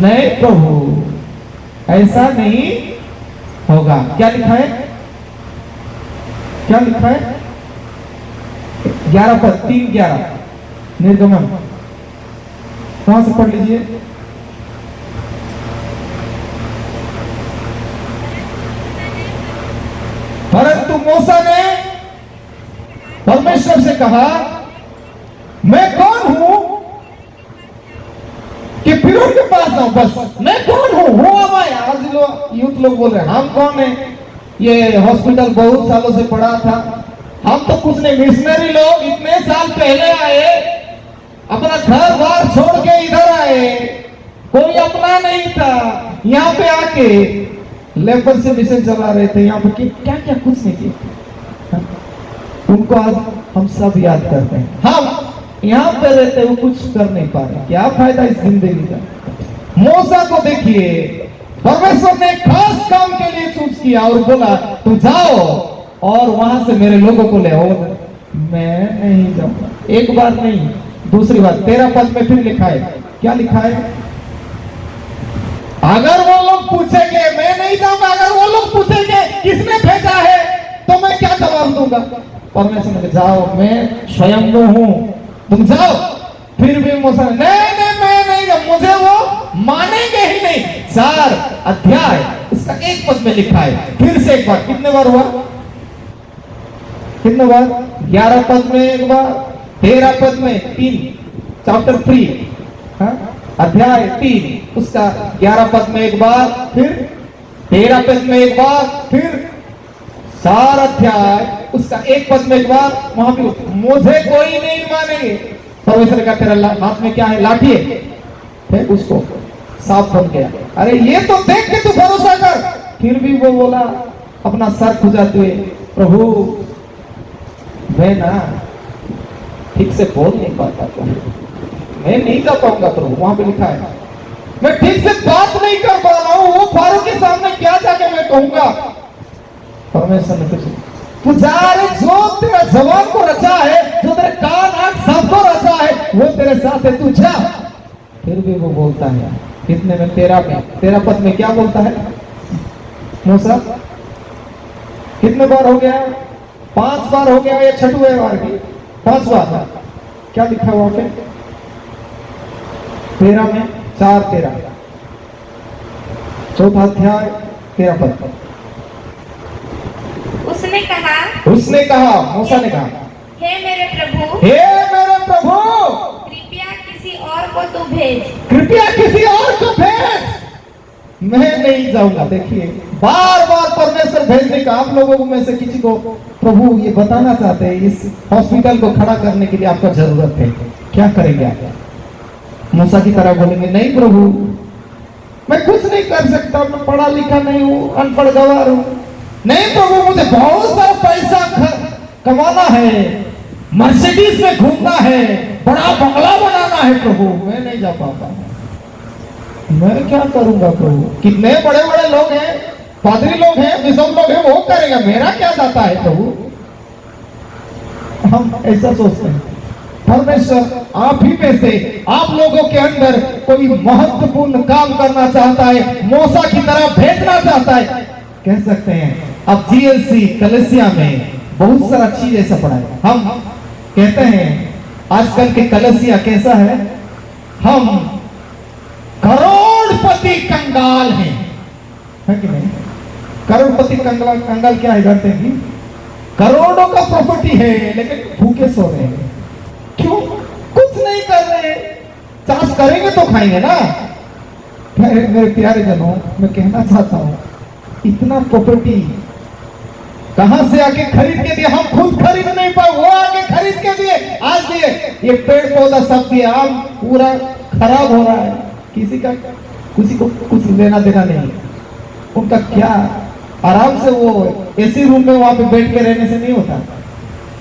नहीं प्रभु ऐसा नहीं होगा। क्या लिखा है? क्या लिखा है? 11 पद 3:11 निर्गमन, वहां से पढ़ लीजिए। परंतु मूसा ने परमेश्वर से कहा, मैं कौन हूं कि फिरौन के पास जाऊं? बस मैं कौन हूं? वो हमारे आज लोग यूथ लोग बोल रहे हैं हम कौन है? ये हॉस्पिटल बहुत सालों से पड़ा था, हम तो कुछ नहीं। मिशनरी लोग इतने साल पहले आए, अपना घर बार छोड़ के इधर आए, कोई अपना नहीं था। यहाँ पे आके लेबर से मिशन चला रहे थे, यहाँ पे क्या क्या कुछ नहीं किया। उनको आज हम सब याद करते हैं। हम यहाँ पे रहते वो कुछ कर नहीं पा रहे, क्या फायदा इस जिंदगी का? मूसा को देखिए, परमेश्वर ने खास काम के लिए चूज किया और बोला तू जाओ और वहां से मेरे लोगों को ले आओ। मैं नहीं जाऊंगा। एक बार नहीं, दूसरी बार 13 पद में फिर लिखा है, क्या लिखा है? अगर वो लोग पूछेंगे मैं नहीं जाऊंगा, अगर वो लोग पूछेंगे किसने भेजा है, तो मैं क्या जवाब दूंगा? परमेश्वर ने जाओ, मैं स्वयं हूं, तुम जाओ। फिर भी मूसा नहीं, मैं नहीं, मुझे वो मानेंगे ही नहीं। 4 अध्याय उसका 1 पद में लिखा है। फिर से एक बार, कितने बार हुआ? कितने बार? 11 पद में एक बार, 13 पद में 3, चैप्टर 3 अध्याय 3 उसका 11 पद में एक बार, फिर 13 पद में एक बार, फिर 4 अध्याय उसका 1 पद में एक बार। वहां भी मुझे कोई नहीं मानेंगे। परमेश्वर का तेरा हाथ में क्या है? लाठी है, फेंक उसको, सांप बन गया। अरे ये तो देख के तू भरोसा कर। फिर भी वो बोला अपना सर खुजाते हुए, प्रभु मैं ना ठीक से बोल नहीं पाता, मैं नहीं जा पाऊंगा प्रभु। वहां पे लिखा है मैं ठीक से बात नहीं कर पा रहा हूं, वो फारो के सामने क्या जाके मैं कहूंगा? परमेश्वर ने कुछ तू जा रे, जो तेरा जवान को रचा है, जो तेरे कान आंख सबको रचा है, वो तेरे साथ है, तू जा। फिर भी वो बोलता है कितने में? 13 पद में क्या बोलता है मूसा? कितने बार हो गया? 5 बार हो गया। ये 6वें बार की 5 बार। क्या लिखा हुआ पे? 13 में 4 13, 4था अध्याय 13 पद। उसने कहा, मूसा ने कहा, हे मेरे प्रभु, कृपया किसी और को तू भेज। कृपया किसी और को भेज, मैं नहीं जाऊंगा। देखिए बार बार परमेश्वर भेजने का। आप लोगों में से किसी को प्रभु ये बताना चाहते हैं इस हॉस्पिटल को खड़ा करने के लिए आपका जरूरत है, क्या करेंगे आप? मूसा की तरह बोलेंगे नहीं प्रभु मैं कुछ नहीं कर सकता, मैं पढ़ा लिखा नहीं हूं, अनपढ़ गवार हूं। नहीं प्रभु मुझे बहुत सारा पैसा कमाना है, मर्सिडीज में घूमना है, बड़ा बंगला बनाना है प्रभु, मैं नहीं जा पाता। मैं क्या करूंगा प्रभु? कितने बड़े बड़े लोग हैं, पादरी लोग हैं, बिशप लोग हैं, वो करेगा, मेरा क्या जाता है प्रभु? हम ऐसा सोचते हैं। परमेश्वर आप ही में से आप लोगों के अंदर कोई महत्वपूर्ण काम करना चाहता है, मूसा की तरह भेजना चाहता है, कह सकते हैं। अब जीएलसी कलेसिया में बहुत सारा चीज ऐसा पड़ा है। हम कहते हैं आजकल के कलेसिया कैसा है? हम करोड़पति कंगाल हैं, है कि नहीं? करोड़पति कंगाल क्या है जानते हैं? करोड़ों का प्रॉपर्टी है लेकिन भूखे सो रहे हैं। क्यों? कुछ नहीं कर रहे। चाष करेंगे तो खाएंगे ना। मेरे प्यारे जनों, मैं कहना चाहता हूं इतना प्रॉपर्टी कहां से आके खरीद के दिए? हम खुद खरीद नहीं पाए, वो आके खरीद के दिए। आज दिए ये पेड़ पौधा सब दिए, आम पूरा खराब हो रहा है, किसी को कुछ लेना देना नहीं। उनका क्या आराम से वो एसी रूम में वहां पे बैठ के रहने से नहीं होता,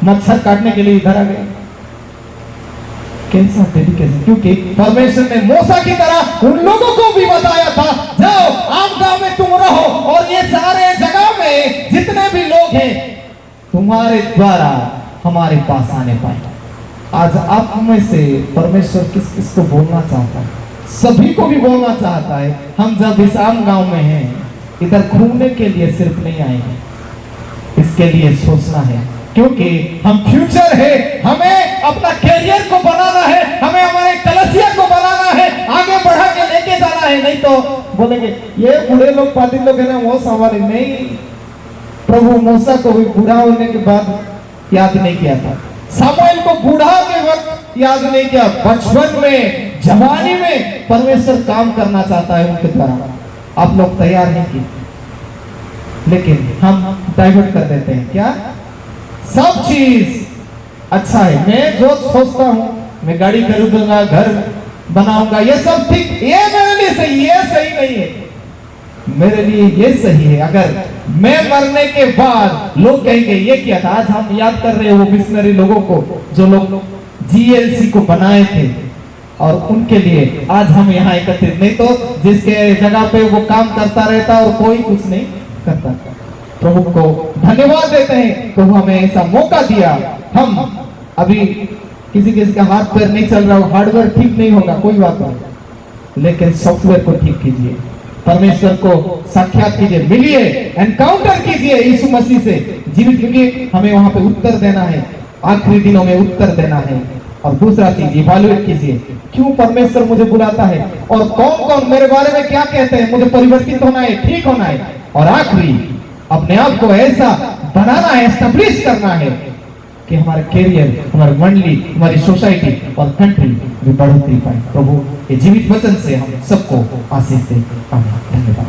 मच्छर काटने के लिए इधर आ गए। कैसा डेडिकेशन! क्योंकि परमेश्वर ने मूसा की तरह उन लोगों को भी बताया था जाओ आम गांव में तुम रहो और ये सारे जगह में जितने भी लोग हैं तुम्हारे द्वारा हमारे पास आने पाए। आज आप में से परमेश्वर किस किस को बोलना चाहता है? सभी को भी बोलना चाहता है। हम जब इस आम गांव में हैं इधर घूमने के लिए सिर्फ नहीं आएंगे, इसके लिए सोचना है, क्योंकि हम फ्यूचर है, हमें अपना कैरियर को बनाना है, हमें हमारे कलसिया को बनाना है, आगे बढ़ा के लेके जाना है। नहीं तो बोलेंगे ये बूढ़े लोग पादी लोग है ना वो संभाले नहीं। प्रभु मूसा को भी बूढ़ा होने के बाद याद नहीं किया था, सामुएल को बूढ़ा के वक्त याद नहीं किया, बचपन में जवानी में परमेश्वर काम करना चाहता है उनके द्वारा। आप लोग तैयार नहीं किए, लेकिन हम डाइवर्ट कर देते हैं। क्या? सब चीज अच्छा है, मैं जो सोचता हूं मैं गाड़ी खरीदूंगा, घर बनाऊंगा, ये सब ठीक, ये मेरे लिए सही, ये सही नहीं है, मेरे लिए ये सही है। अगर मैं मरने के बाद लोग कहेंगे ये क्या था। आज हम याद कर रहे हैं वो मिशनरी लोगों को जो लोग जीएलसी को बनाए थे, और उनके लिए आज हम यहाँ एकत्रित, नहीं तो जिसके जगह पे वो काम करता रहता और कोई कुछ नहीं करता। प्रभु को धन्यवाद देते हैं प्रभु हमें ऐसा मौका दिया। हम अभी किसी का हाथ पैर नहीं चल रहा हो, हार्डवेयर ठीक नहीं होगा कोई बात नहीं, लेकिन सॉफ्टवेयर को ठीक कीजिए, परमेश्वर को साक्षात कीजिए, मिलिए, एनकाउंटर कीजिए यीशु मसीह से जीवित, क्योंकि हमें वहां पे उत्तर देना है, आखिरी दिनों में उत्तर देना है। और दूसरा चीज इवैल्यूएट कीजिए, क्यों परमेश्वर मुझे बुलाता है और कौन कौन मेरे बारे में क्या कहते हैं, मुझे परिवर्तित होना है, ठीक होना है। और आखिरी अपने आप को ऐसा बनाना है, एस्टेब्लिश करना है कि हमारे कैरियर, हमारी मंडली, हमारी सोसाइटी और कंट्री भी बढ़ोतरी पाए। प्रभु ये जीवित वचन से हम सबको आशीष दे। आमीन। धन्यवाद।